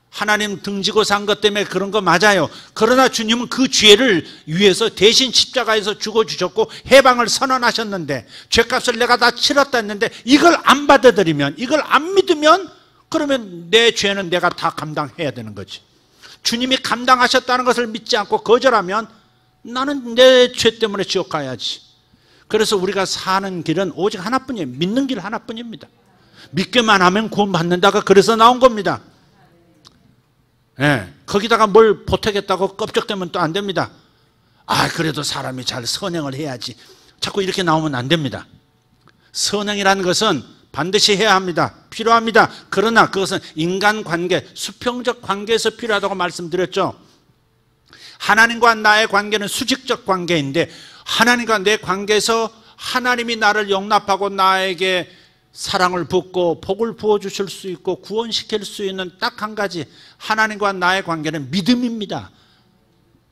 하나님 등지고 산 것 때문에 그런 거 맞아요. 그러나 주님은 그 죄를 위해서 대신 십자가에서 죽어주셨고 해방을 선언하셨는데 죄값을 내가 다 치렀다 했는데 이걸 안 받아들이면, 이걸 안 믿으면 그러면 내 죄는 내가 다 감당해야 되는 거지. 주님이 감당하셨다는 것을 믿지 않고 거절하면 나는 내 죄 때문에 지옥 가야지. 그래서 우리가 사는 길은 오직 하나뿐이에요. 믿는 길 하나뿐입니다. 믿기만 하면 구원받는다가 그래서 나온 겁니다. 예, 거기다가 뭘 보태겠다고 껍적대면 또 안 됩니다. 아, 그래도 사람이 잘 선행을 해야지. 자꾸 이렇게 나오면 안 됩니다. 선행이라는 것은 반드시 해야 합니다. 필요합니다. 그러나 그것은 인간관계, 수평적 관계에서 필요하다고 말씀드렸죠. 하나님과 나의 관계는 수직적 관계인데 하나님과 내 관계에서 하나님이 나를 용납하고 나에게 사랑을 붓고 복을 부어주실 수 있고 구원시킬 수 있는 딱 한 가지, 하나님과 나의 관계는 믿음입니다.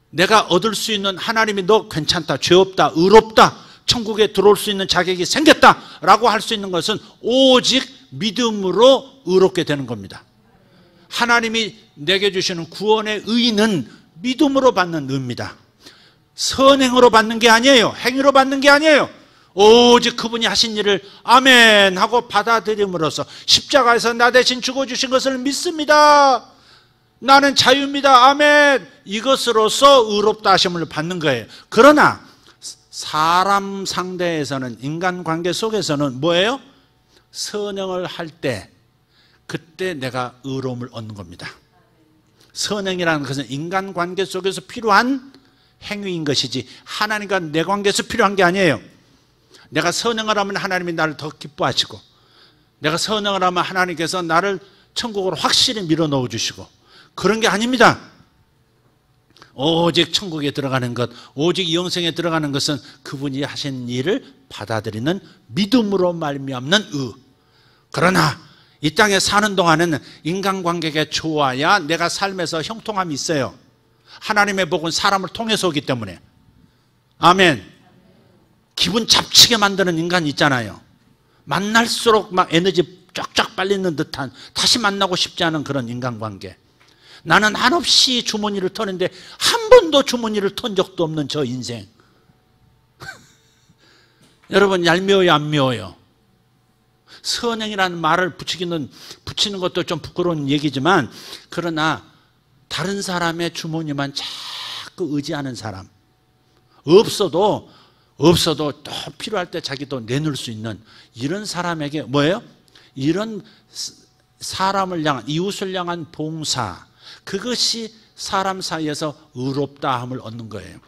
내가 얻을 수 있는, 하나님이 너 괜찮다, 죄 없다, 의롭다, 천국에 들어올 수 있는 자격이 생겼다 라고 할 수 있는 것은 오직 믿음으로 의롭게 되는 겁니다. 하나님이 내게 주시는 구원의 의는 믿음으로 받는 의입니다. 선행으로 받는 게 아니에요. 행위로 받는 게 아니에요. 오직 그분이 하신 일을 아멘 하고 받아들임으로써 십자가에서 나 대신 죽어주신 것을 믿습니다. 나는 자유입니다. 아멘. 이것으로서 의롭다 하심을 받는 거예요. 그러나 사람 상대에서는, 인간관계 속에서는 뭐예요? 선행을 할 때 그때 내가 의로움을 얻는 겁니다. 선행이라는 것은 인간관계 속에서 필요한 행위인 것이지 하나님과 내 관계에서 필요한 게 아니에요. 내가 선행을 하면 하나님이 나를 더 기뻐하시고, 내가 선행을 하면 하나님께서 나를 천국으로 확실히 밀어 넣어 주시고, 그런 게 아닙니다. 오직 천국에 들어가는 것, 오직 영생에 들어가는 것은 그분이 하신 일을 받아들이는 믿음으로 말미암는 의. 그러나 이 땅에 사는 동안은 인간관계가 좋아야 내가 삶에서 형통함이 있어요. 하나님의 복은 사람을 통해서 오기 때문에. 아멘. 기분 잡치게 만드는 인간이 있잖아요. 만날수록 막 에너지 쫙쫙 빨리는 듯한, 다시 만나고 싶지 않은 그런 인간관계. 나는 한없이 주머니를 터는데 한 번도 주머니를 턴 적도 없는 저 인생. 여러분, 얄미워요, 안 미워요? 선행이라는 말을 붙이는 것도 좀 부끄러운 얘기지만, 그러나 다른 사람의 주머니만 자꾸 의지하는 사람, 없어도 또 필요할 때 자기도 내놓을 수 있는 이런 사람에게 뭐예요? 이런 사람을 향한, 이웃을 향한 봉사, 그것이 사람 사이에서 의롭다함을 얻는 거예요.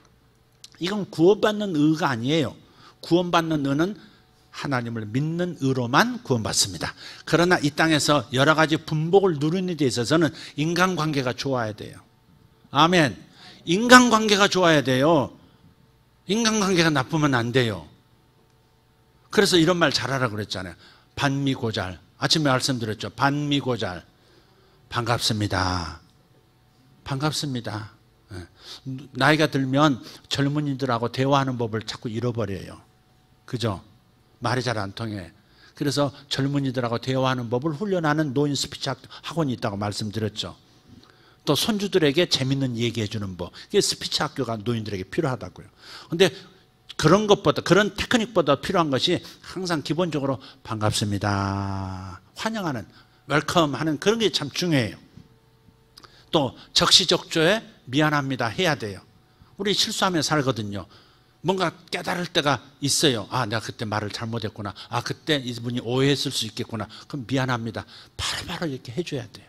이건 구원받는 의가 아니에요. 구원받는 의는 하나님을 믿는 의로만 구원받습니다. 그러나 이 땅에서 여러 가지 분복을 누리는 데 있어서는 인간관계가 좋아야 돼요. 아멘. 인간관계가 좋아야 돼요. 인간관계가 나쁘면 안 돼요. 그래서 이런 말 잘하라고 그랬잖아요. 반미고잘. 아침에 말씀드렸죠. 반미고잘. 반갑습니다. 반갑습니다. 나이가 들면 젊은이들하고 대화하는 법을 자꾸 잃어버려요. 그죠? 말이 잘 안 통해. 그래서 젊은이들하고 대화하는 법을 훈련하는 노인 스피치 학원이 있다고 말씀드렸죠. 또 손주들에게 재밌는 얘기해 주는 법. 그게 스피치 학교가 노인들에게 필요하다고요. 근데 그런 것보다, 그런 테크닉보다 필요한 것이 항상 기본적으로 반갑습니다, 환영하는, 웰컴 하는 그런 게 참 중요해요. 또 적시적조에 미안합니다 해야 돼요. 우리 실수하며 살거든요. 뭔가 깨달을 때가 있어요. 아, 내가 그때 말을 잘못했구나. 아, 그때 이분이 오해했을 수 있겠구나. 그럼 미안합니다. 바로바로 이렇게 해줘야 돼요.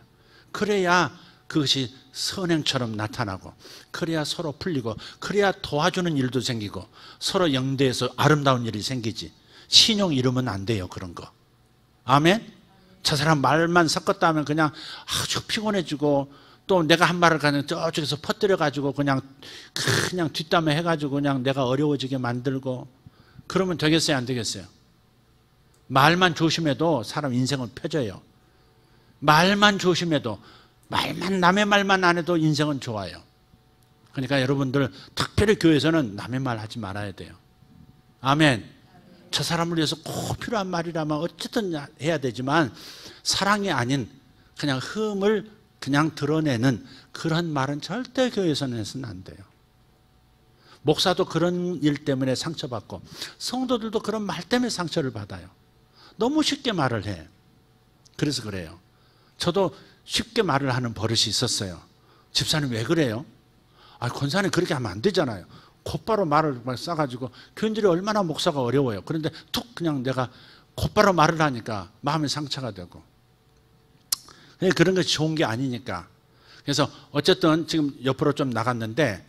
그래야 그것이 선행처럼 나타나고, 그래야 서로 풀리고, 그래야 도와주는 일도 생기고, 서로 영대해서 아름다운 일이 생기지. 신용 잃으면 안 돼요, 그런 거. 아멘? 저 사람 말만 섞었다 하면 그냥 아주 피곤해지고, 또 내가 한 말을 그냥 저쪽에서 퍼뜨려가지고 그냥 뒷담화 해가지고 그냥 내가 어려워지게 만들고, 그러면 되겠어요, 안 되겠어요? 말만 조심해도 사람 인생은 펴져요. 말만 조심해도, 남의 말만 안 해도 인생은 좋아요. 그러니까 여러분들 특별히 교회에서는 남의 말 하지 말아야 돼요. 아멘. 저 사람을 위해서 꼭 필요한 말이라면 어쨌든 해야 되지만, 사랑이 아닌 그냥 흠을 그냥 드러내는 그런 말은 절대 교회에서는 해서는 안 돼요. 목사도 그런 일 때문에 상처받고, 성도들도 그런 말 때문에 상처를 받아요. 너무 쉽게 말을 해. 그래서 그래요. 저도 쉽게 말을 하는 버릇이 있었어요. 집사님 왜 그래요? 아, 권사님 그렇게 하면 안 되잖아요. 곧바로 말을 막 싸가지고, 교인들이 얼마나 목사가 어려워요. 그런데 툭 그냥 내가 곧바로 말을 하니까 마음에 상처가 되고, 그런 것이 좋은 게 아니니까. 그래서 어쨌든 지금 옆으로 좀 나갔는데,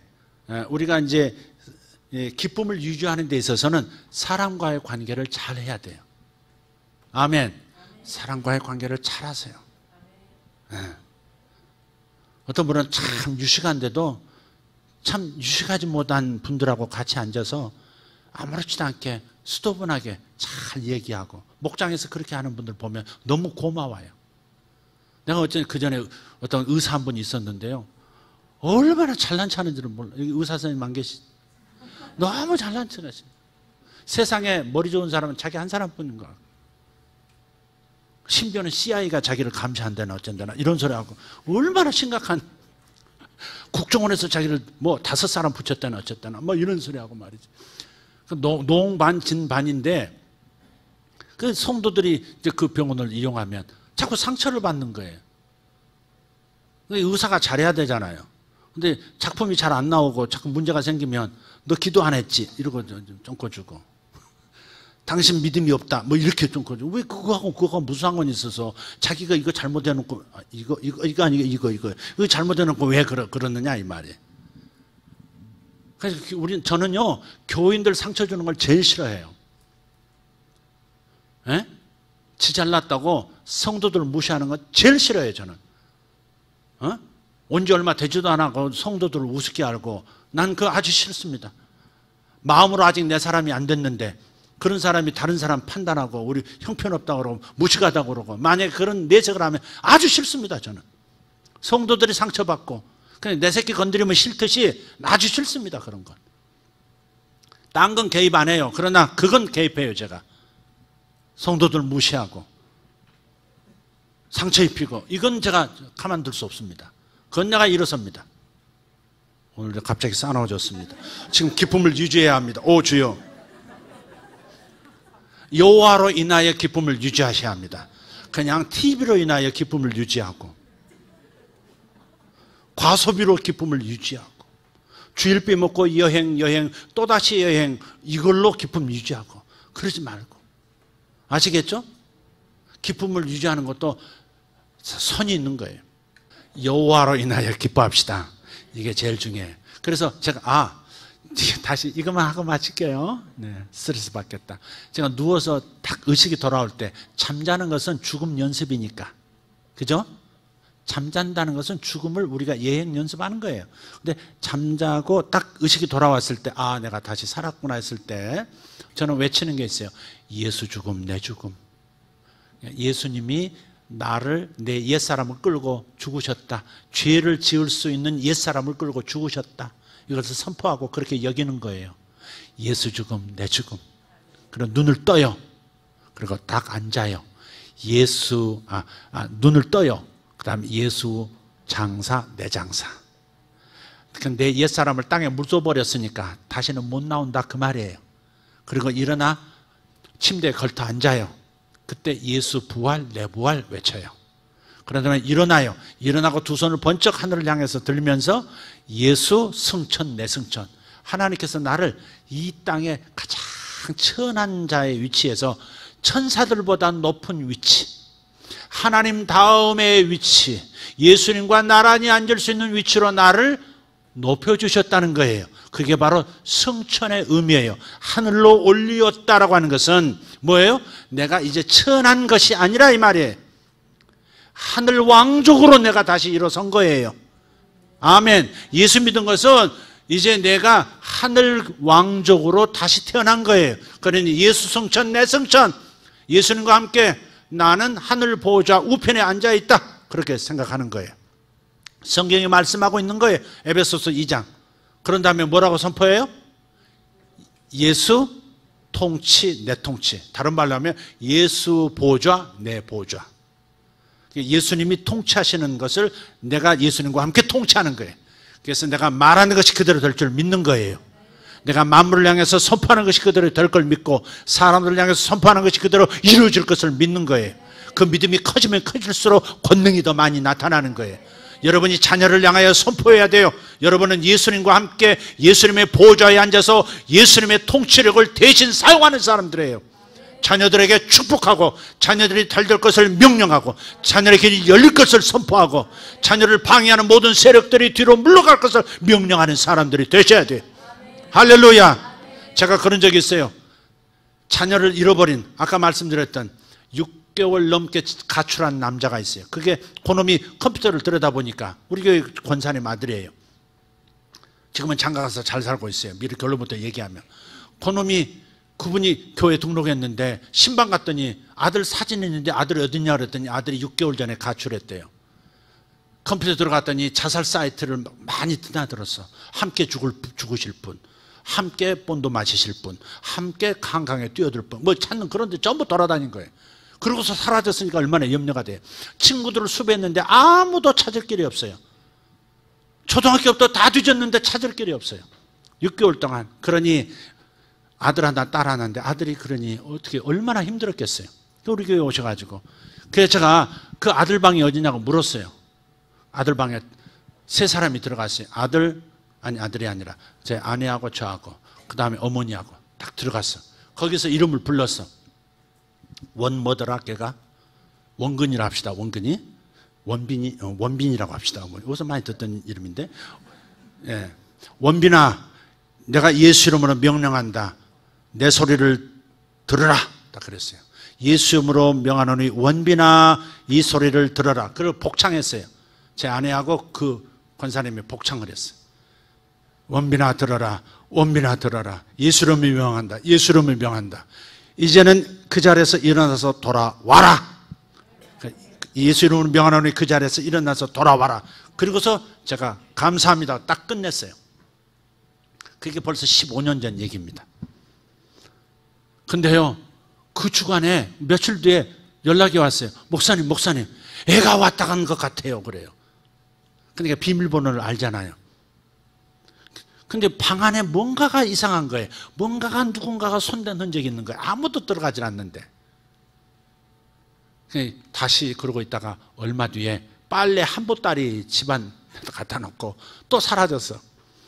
우리가 이제 기쁨을 유지하는 데 있어서는 사람과의 관계를 잘 해야 돼요. 아멘. 사람과의 관계를 잘 하세요. 어떤 분은 참 유식한데도 참 유식하지 못한 분들하고 같이 앉아서 아무렇지도 않게 수도분하게 잘 얘기하고, 목장에서 그렇게 하는 분들 보면 너무 고마워요. 내가 어쩌면 그 전에 어떤 의사 한 분이 있었는데요. 얼마나 잘난 체하는지를 몰라요. 여기 의사 선생님 안 계시? 너무 잘난 체하시. 세상에 머리 좋은 사람은 자기 한 사람뿐인 거야. 심지어는 CIA가 자기를 감시한다나 어쩐다나 이런 소리 하고, 얼마나 심각한, 국정원에서 자기를 뭐 5사람 붙였다나 어쨌다나 뭐 이런 소리 하고 말이지. 농반 진반인데, 그 성도들이 이제 그 병원을 이용하면 자꾸 상처를 받는 거예요. 의사가 잘해야 되잖아요. 근데 작품이 잘 안 나오고 자꾸 문제가 생기면 너 기도 안 했지? 이러고 쫑꿔주고, 당신 믿음이 없다 뭐 이렇게 쫑꿔주고. 왜 그거하고 무슨 상관이 있어서, 자기가 이거 잘못해놓고 이거 잘못해놓고 왜 그러느냐 이 말이에요. 그래서 저는요, 교인들 상처 주는 걸 제일 싫어해요. 예? 지 잘났다고 성도들을 무시하는 건 제일 싫어해요, 저는. 온 지 얼마 되지도 않고 성도들을 우습게 알고 난 그거 아주 싫습니다. 마음으로 아직 내 사람이 안 됐는데 그런 사람이 다른 사람 판단하고 우리 형편없다고 그러고 무식하다고 그러고 만약에 그런 내색을 하면 아주 싫습니다. 저는 성도들이 상처받고 그냥 내 새끼 건드리면 싫듯이 아주 싫습니다. 그런 건. 딴 건 개입 안 해요. 그러나 그건 개입해요. 제가 성도들 무시하고 상처 입히고 이건 제가 가만둘 수 없습니다. 그건 내가 일어섭니다. 오늘 갑자기 싸나워졌습니다. 지금 기쁨을 유지해야 합니다. 오 주여, 여호와로 인하여 기쁨을 유지하셔야 합니다. 그냥 TV로 인하여 기쁨을 유지하고 과소비로 기쁨을 유지하고 주일비 먹고 여행 또다시 여행 이걸로 기쁨 유지하고 그러지 말고 아시겠죠? 기쁨을 유지하는 것도 선이 있는 거예요. 여호와로 인하여 기뻐합시다. 이게 제일 중요해요. 그래서 제가 다시 이것만 하고 마칠게요. 네, 스트레스 받겠다. 제가 누워서 딱 의식이 돌아올 때 잠자는 것은 죽음 연습이니까. 그죠? 잠잔다는 것은 죽음을 우리가 예행 연습하는 거예요. 근데 잠자고 딱 의식이 돌아왔을 때 내가 다시 살았구나 했을 때 저는 외치는 게 있어요. 예수 죽음 내 죽음. 예수님이 나를 내 옛사람을 끌고 죽으셨다. 죄를 지을 수 있는 옛사람을 끌고 죽으셨다. 이것을 선포하고 그렇게 여기는 거예요. 예수 죽음 내 죽음. 그리고 눈을 떠요. 그리고 딱 앉아요. 눈을 떠요. 그 다음에 예수 장사 내 장사. 내 옛사람을 땅에 묻어버렸으니까 다시는 못 나온다 그 말이에요. 그리고 일어나 침대에 걸터 앉아요. 그때 예수 부활 내 부활 외쳐요. 그러다 일어나요. 일어나고 두 손을 번쩍 하늘을 향해서 들면서 예수 승천 내 승천. 하나님께서 나를 이 땅에 가장 천한 자의 위치에서 천사들보다 높은 위치, 하나님 다음의 위치, 예수님과 나란히 앉을 수 있는 위치로 나를 높여주셨다는 거예요. 그게 바로 승천의 의미예요. 하늘로 올리었다라고 하는 것은 뭐예요? 내가 이제 천한 것이 아니라 이 말이에요. 하늘 왕족으로 내가 다시 일어선 거예요. 아멘. 예수 믿은 것은 이제 내가 하늘 왕족으로 다시 태어난 거예요. 그러니 예수 승천 내 승천. 예수님과 함께 나는 하늘 보호자 우편에 앉아 있다. 그렇게 생각하는 거예요. 성경이 말씀하고 있는 거예요. 에베소서 2장. 그런 다음에 뭐라고 선포해요? 예수 통치 내 통치. 다른 말로 하면 예수 보좌 내 보좌. 예수님이 통치하시는 것을 내가 예수님과 함께 통치하는 거예요. 그래서 내가 말하는 것이 그대로 될 줄 믿는 거예요. 내가 만물을 향해서 선포하는 것이 그대로 될 걸 믿고 사람들을 향해서 선포하는 것이 그대로 이루어질 것을 믿는 거예요. 그 믿음이 커지면 커질수록 권능이 더 많이 나타나는 거예요. 여러분이 자녀를 향하여 선포해야 돼요. 여러분은 예수님과 함께 예수님의 보좌에 앉아서 예수님의 통치력을 대신 사용하는 사람들이에요. 자녀들에게 축복하고 자녀들이 잘 될 것을 명령하고 자녀에게 길이 열릴 것을 선포하고 자녀를 방해하는 모든 세력들이 뒤로 물러갈 것을 명령하는 사람들이 되셔야 돼요. 할렐루야. 제가 그런 적이 있어요. 자녀를 잃어버린 아까 말씀드렸던 6개월 넘게 가출한 남자가 있어요. 그게 그놈이 컴퓨터를 들여다보니까 우리 교회 권사님 아들이에요. 지금은 장가가서 잘 살고 있어요. 미리 결론부터 얘기하면 그분이 교회 등록했는데 신방 갔더니 아들 사진이 있는데 아들이 어딨냐 그랬더니 아들이 6개월 전에 가출했대요. 컴퓨터 들어갔더니 자살 사이트를 많이 드나들었어. 함께 죽으실 분, 함께 본도 마시실 분, 함께 강강에 뛰어들 분, 뭐 찾는 그런 데 전부 돌아다닌 거예요. 그러고서 사라졌으니까 얼마나 염려가 돼요. 친구들을 수배했는데 아무도 찾을 길이 없어요. 초등학교부터 다 뒤졌는데 찾을 길이 없어요. 6개월 동안. 그러니 아들 하나 딸 하나인데 아들이 그러니 어떻게 얼마나 힘들었겠어요. 우리 교회 오셔가지고 그래서 제가 그 아들 방이 어디냐고 물었어요. 아들 방에 세 사람이 들어갔어요. 아들이 아니라 제 아내하고 저하고 그 다음에 어머니하고 딱 들어갔어. 거기서 이름을 불렀어. 원뭐더라 걔가? 원근이라 합시다. 원빈이라고 합시다. 어디서 많이 듣던 이름인데 원빈아 내가 예수 이름으로 명령한다. 내 소리를 들으라. 딱 그랬어요. 예수 이름으로 명하노니 원빈아 이 소리를 들어라. 그걸 복창했어요. 제 아내하고 그 권사님이 복창을 했어요. 원빈아 들어라, 원빈아 들어라. 예수 이름을 명한다, 예수 이름을 명한다. 이제는 그 자리에서 일어나서 돌아와라. 예수 이름을 명하노니 그 자리에서 일어나서 돌아와라. 그리고서 제가 감사합니다 딱 끝냈어요. 그게 벌써 15년 전 얘기입니다. 근데요, 그 주간에 며칠 뒤에 연락이 왔어요. 목사님, 목사님, 애가 왔다 간 것 같아요. 그래요. 그러니까 비밀번호를 알잖아요. 근데 방 안에 뭔가가 이상한 거예요. 뭔가가 누군가가 손댄 흔적이 있는 거예요. 아무도 들어가질 않는데. 다시 그러고 있다가 얼마 뒤에 빨래 한 보따리 집안 갖다 놓고 또 사라졌어.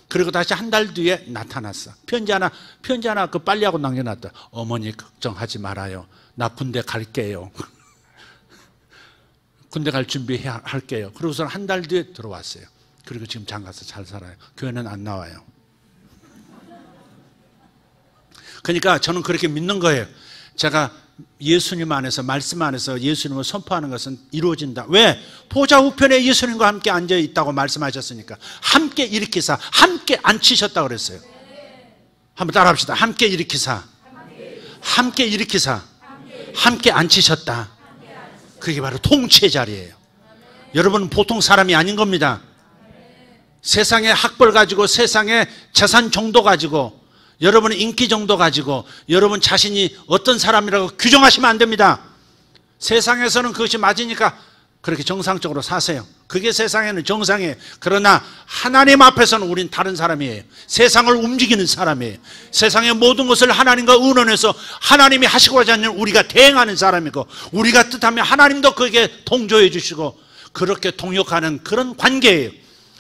그리고 다시 한 달 뒤에 나타났어. 편지 하나 그 빨래하고 남겨놨다. 어머니 걱정하지 말아요. 나 군대 갈게요. 군대 갈 준비할게요. 그러고서 한 달 뒤에 들어왔어요. 그리고 지금 장가서 잘 살아요. 교회는 안 나와요. 그러니까 저는 그렇게 믿는 거예요. 제가 예수님 안에서, 말씀 안에서 예수님을 선포하는 것은 이루어진다. 왜? 보좌 우편에 예수님과 함께 앉아 있다고 말씀하셨으니까. 함께 일으키사, 함께 앉히셨다고 그랬어요. 한번 따라 합시다. 함께 일으키사, 함께 일으키사, 함께 앉히셨다. 그게 바로 통치의 자리예요. 여러분은 보통 사람이 아닌 겁니다. 세상의 학벌 가지고, 세상의 재산 정도 가지고, 여러분의 인기 정도 가지고 여러분 자신이 어떤 사람이라고 규정하시면 안 됩니다. 세상에서는 그것이 맞으니까 그렇게 정상적으로 사세요. 그게 세상에는 정상이에요. 그러나 하나님 앞에서는 우린 다른 사람이에요. 세상을 움직이는 사람이에요. 세상의 모든 것을 하나님과 의논해서 하나님이 하시고자 하는 우리가 대행하는 사람이고, 우리가 뜻하면 하나님도 그에게 동조해 주시고, 그렇게 동역하는 그런 관계예요.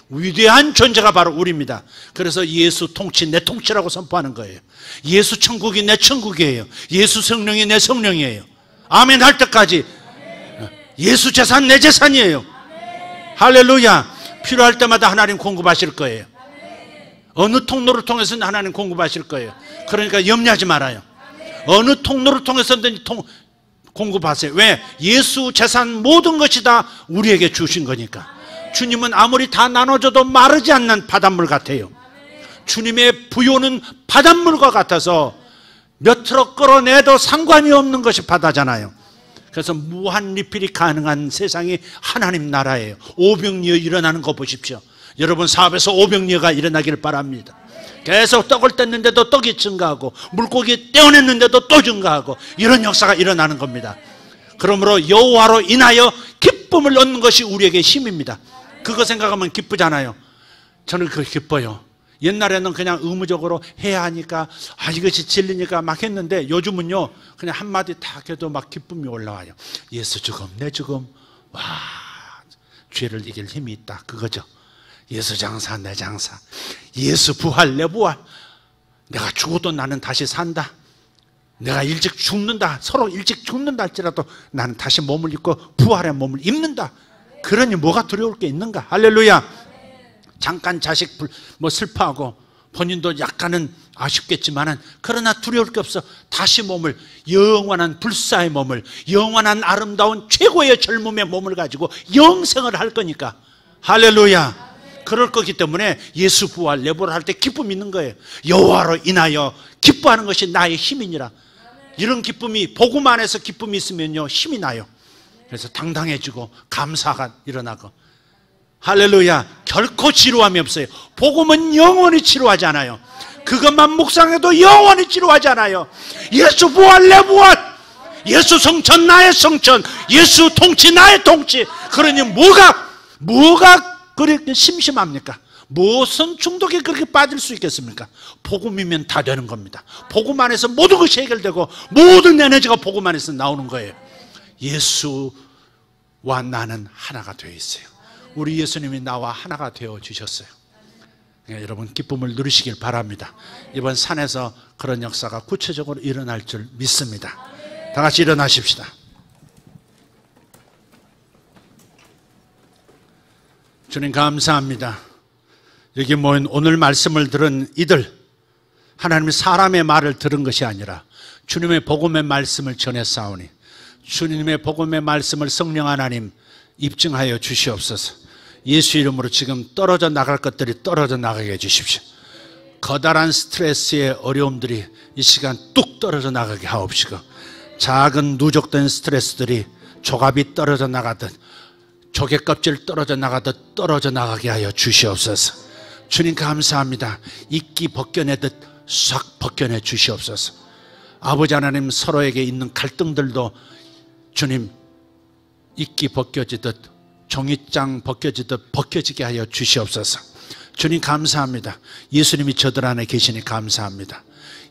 위대한 존재가 바로 우리입니다. 그래서 예수 통치, 내 통치라고 선포하는 거예요. 예수 천국이 내 천국이에요. 예수 성령이 내 성령이에요. 아멘 할 때까지 예수 재산 내 재산이에요. 할렐루야. 필요할 때마다 하나님 공급하실 거예요. 어느 통로를 통해서는 하나님 공급하실 거예요. 그러니까 염려하지 말아요. 어느 통로를 통해서든지 공급하세요. 왜? 예수 재산 모든 것이 다 우리에게 주신 거니까. 주님은 아무리 다 나눠줘도 마르지 않는 바닷물 같아요. 주님의 부요는 바닷물과 같아서 몇 트럭 끌어내도 상관이 없는 것이 바다잖아요. 그래서 무한 리필이 가능한 세상이 하나님 나라예요. 오병이어 일어나는 거 보십시오. 여러분 사업에서 오병이어가 일어나기를 바랍니다. 계속 떡을 뗐는데도 떡이 증가하고, 물고기 떼어냈는데도 또 증가하고, 이런 역사가 일어나는 겁니다. 그러므로 여호와로 인하여 기쁨을 얻는 것이 우리에게 힘입니다. 그거 생각하면 기쁘잖아요. 저는 그거 기뻐요. 옛날에는 그냥 의무적으로 해야 하니까, 이것이 진리니까 막 했는데, 요즘은요 그냥 한마디 딱 해도 막 기쁨이 올라와요. 예수 죽음 내 죽음, 와, 죄를 이길 힘이 있다, 그거죠. 예수 장사 내 장사, 예수 부활 내 부활. 내가 죽어도 나는 다시 산다. 내가 일찍 죽는다, 서로 일찍 죽는다 할지라도 나는 다시 몸을 입고 부활의 몸을 입는다. 그러니 뭐가 두려울 게 있는가. 할렐루야. 잠깐 자식 슬퍼하고 본인도 약간은 아쉽겠지만은, 그러나 두려울 게 없어. 다시 몸을, 영원한 불사의 몸을, 영원한 아름다운 최고의 젊음의 몸을 가지고 영생을 할 거니까. 할렐루야. 그럴 거기 때문에 예수 부활 내부를 할 때 기쁨이 있는 거예요. 여호와로 인하여 기뻐하는 것이 나의 힘이니라. 이런 기쁨이, 복음 안에서 기쁨이 있으면요 힘이 나요. 그래서 당당해지고 감사가 일어나고. 할렐루야. 결코 지루함이 없어요. 복음은 영원히 지루하지 않아요. 그것만 묵상해도 영원히 지루하지 않아요. 예수 부활 내 부활, 예수 성천 나의 성천, 예수 통치 나의 통치. 그러니 뭐가 그렇게 심심합니까? 무슨 중독에 그렇게 빠질 수 있겠습니까? 복음이면 다 되는 겁니다. 복음 안에서 모든 것이 해결되고 모든 에너지가 복음 안에서 나오는 거예요. 예수와 나는 하나가 되어 있어요. 우리 예수님이 나와 하나가 되어 주셨어요. 그러니까 여러분 기쁨을 누리시길 바랍니다. 이번 산에서 그런 역사가 구체적으로 일어날 줄 믿습니다. 다 같이 일어나십시다. 주님 감사합니다. 여기 모인 오늘 말씀을 들은 이들, 하나님의 사람의 말을 들은 것이 아니라 주님의 복음의 말씀을 전했사오니 주님의 복음의 말씀을 성령 하나님 입증하여 주시옵소서. 예수 이름으로 지금 떨어져 나갈 것들이 떨어져 나가게 해주십시오. 커다란 스트레스의 어려움들이 이 시간 뚝 떨어져 나가게 하옵시고, 작은 누적된 스트레스들이 조갑이 떨어져 나가듯, 조개 껍질 떨어져 나가듯 떨어져 나가게 하여 주시옵소서. 주님 감사합니다. 이끼 벗겨내듯 싹 벗겨내 주시옵소서. 아버지 하나님, 서로에게 있는 갈등들도 주님 이끼 벗겨지듯, 종이장 벗겨지듯 벗겨지게 하여 주시옵소서. 주님 감사합니다. 예수님이 저들 안에 계시니 감사합니다.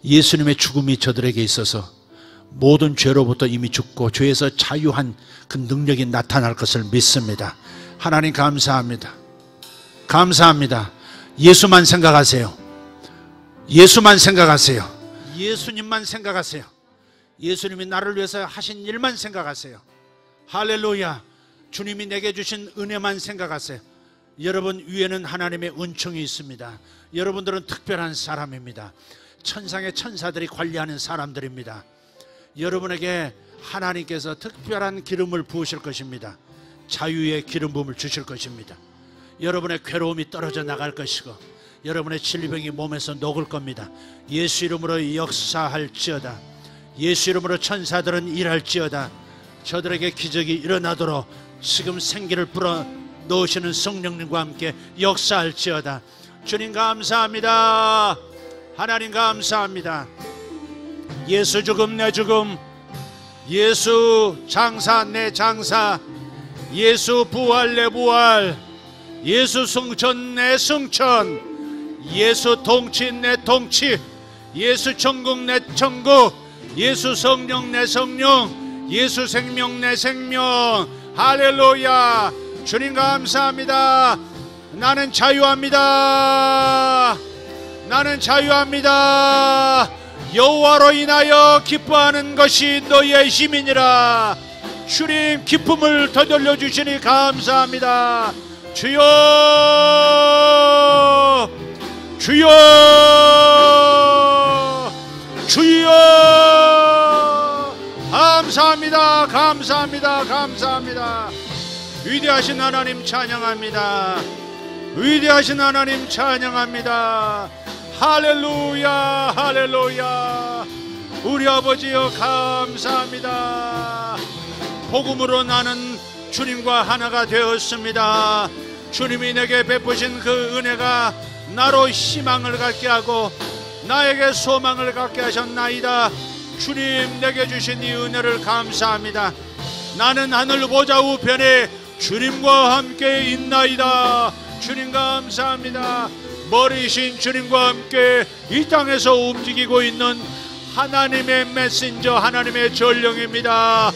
예수님의 죽음이 저들에게 있어서 모든 죄로부터 이미 죽고 죄에서 자유한 그 능력이 나타날 것을 믿습니다. 하나님 감사합니다. 감사합니다. 예수만 생각하세요. 예수만 생각하세요. 예수님만 생각하세요. 예수님이 나를 위해서 하신 일만 생각하세요. 할렐루야. 주님이 내게 주신 은혜만 생각하세요. 여러분 위에는 하나님의 은총이 있습니다. 여러분들은 특별한 사람입니다. 천상의 천사들이 관리하는 사람들입니다. 여러분에게 하나님께서 특별한 기름을 부으실 것입니다. 자유의 기름 부음을 주실 것입니다. 여러분의 괴로움이 떨어져 나갈 것이고, 여러분의 질병이 몸에서 녹을 겁니다. 예수 이름으로 역사할지어다. 예수 이름으로 천사들은 일할지어다. 저들에게 기적이 일어나도록 지금 생기를 불어 넣으시는 성령님과 함께 역사할지어다. 주님 감사합니다. 하나님 감사합니다. 예수 죽음 내 죽음, 예수 장사 내 장사, 예수 부활 내 부활, 예수 승천 내 승천, 예수 통치 내 통치, 예수 천국 내 천국, 예수 성령 내 성령, 예수 생명 내 생명. 할렐루야. 주님 감사합니다. 나는 자유합니다. 나는 자유합니다. 여호와로 인하여 기뻐하는 것이 너희의 힘이니라. 주님 기쁨을 더돌려 주시니 감사합니다. 주여, 주여, 주여. 감사합니다. 감사합니다. 감사합니다. 위대하신 하나님 찬양합니다. 위대하신 하나님 찬양합니다. 할렐루야, 할렐루야. 우리 아버지여 감사합니다. 복음으로 나는 주님과 하나가 되었습니다. 주님이 내게 베푸신 그 은혜가 나로 희망을 갖게 하고 나에게 소망을 갖게 하셨나이다. 주님 내게 주신 이 은혜를 감사합니다. 나는 하늘 보좌 우편에 주님과 함께 있나이다. 주님 감사합니다. 머리신 주님과 함께 이 땅에서 움직이고 있는 하나님의 메신저, 하나님의 전령입니다.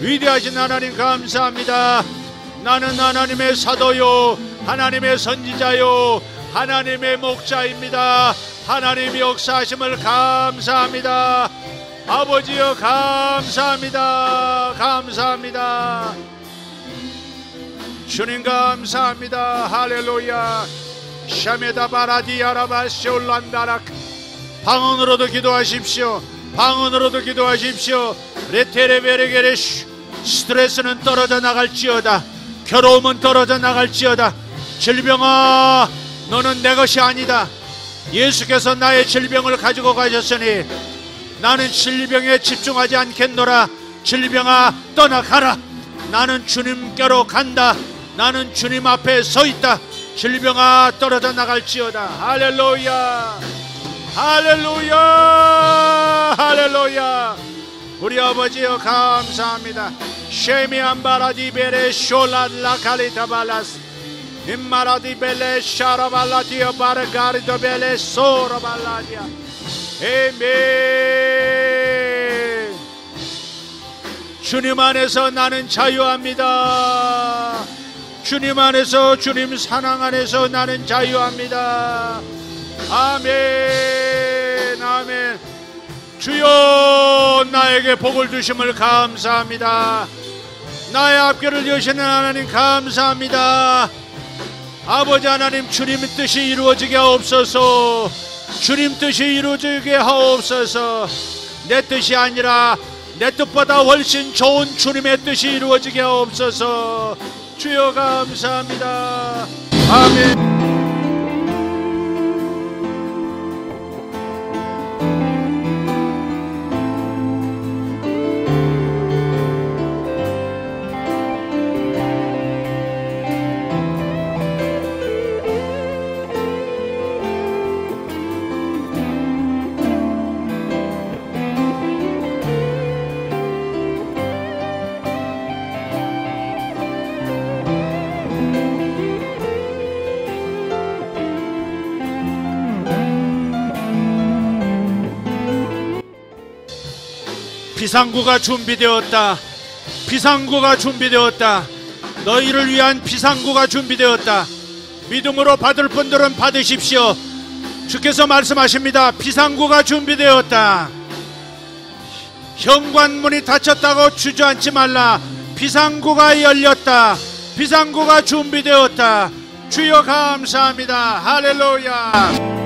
위대하신 하나님 감사합니다. 나는 하나님의 사도요, 하나님의 선지자요, 하나님의 목자입니다. 하나님의 역사하심을 감사합니다. 아버지여 감사합니다. 감사합니다. 주님 감사합니다. 할렐루야. 샤메다 바라디아라바쇼란다락. 방언으로도 기도하십시오. 방언으로도 기도하십시오. 레테레베레게레슈. 스트레스는 떨어져 나갈지어다. 괴로움은 떨어져 나갈지어다. 질병아, 너는 내 것이 아니다. 예수께서 나의 질병을 가지고 가셨으니 나는 질병에 집중하지 않겠노라. 질병아 떠나가라. 나는 주님께로 간다. 나는 주님 앞에 서 있다. 질병아 떨어져 나갈지어다. 할렐루야, 할렐루야, 할렐루야. 우리 아버지여 감사합니다. 쉐미안 바라디베레 숄란라 칼리타발라스 임마라디벨레 샤라발라디어 바르가리도벨레 소라발라디아. 아멘. 주님 안에서 나는 자유합니다. 주님 안에서, 주님 사랑 안에서 나는 자유합니다. 아멘, 아멘. 주여 나에게 복을 주심을 감사합니다. 나의 앞길을 여시는 하나님 감사합니다. 아버지 하나님, 주님의 뜻이 이루어지게 하옵소서. 주님 뜻이 이루어지게 하옵소서. 내 뜻이 아니라 내 뜻보다 훨씬 좋은 주님의 뜻이 이루어지게 하옵소서. 주여 감사합니다. 아멘. 비상구가 준비되었다. 비상구가 준비되었다. 너희를 위한 비상구가 준비되었다. 믿음으로 받을 분들은 받으십시오. 주께서 말씀하십니다. 비상구가 준비되었다. 현관문이 닫혔다고 주저앉지 말라. 비상구가 열렸다. 비상구가 준비되었다. 주여 감사합니다. 할렐루야.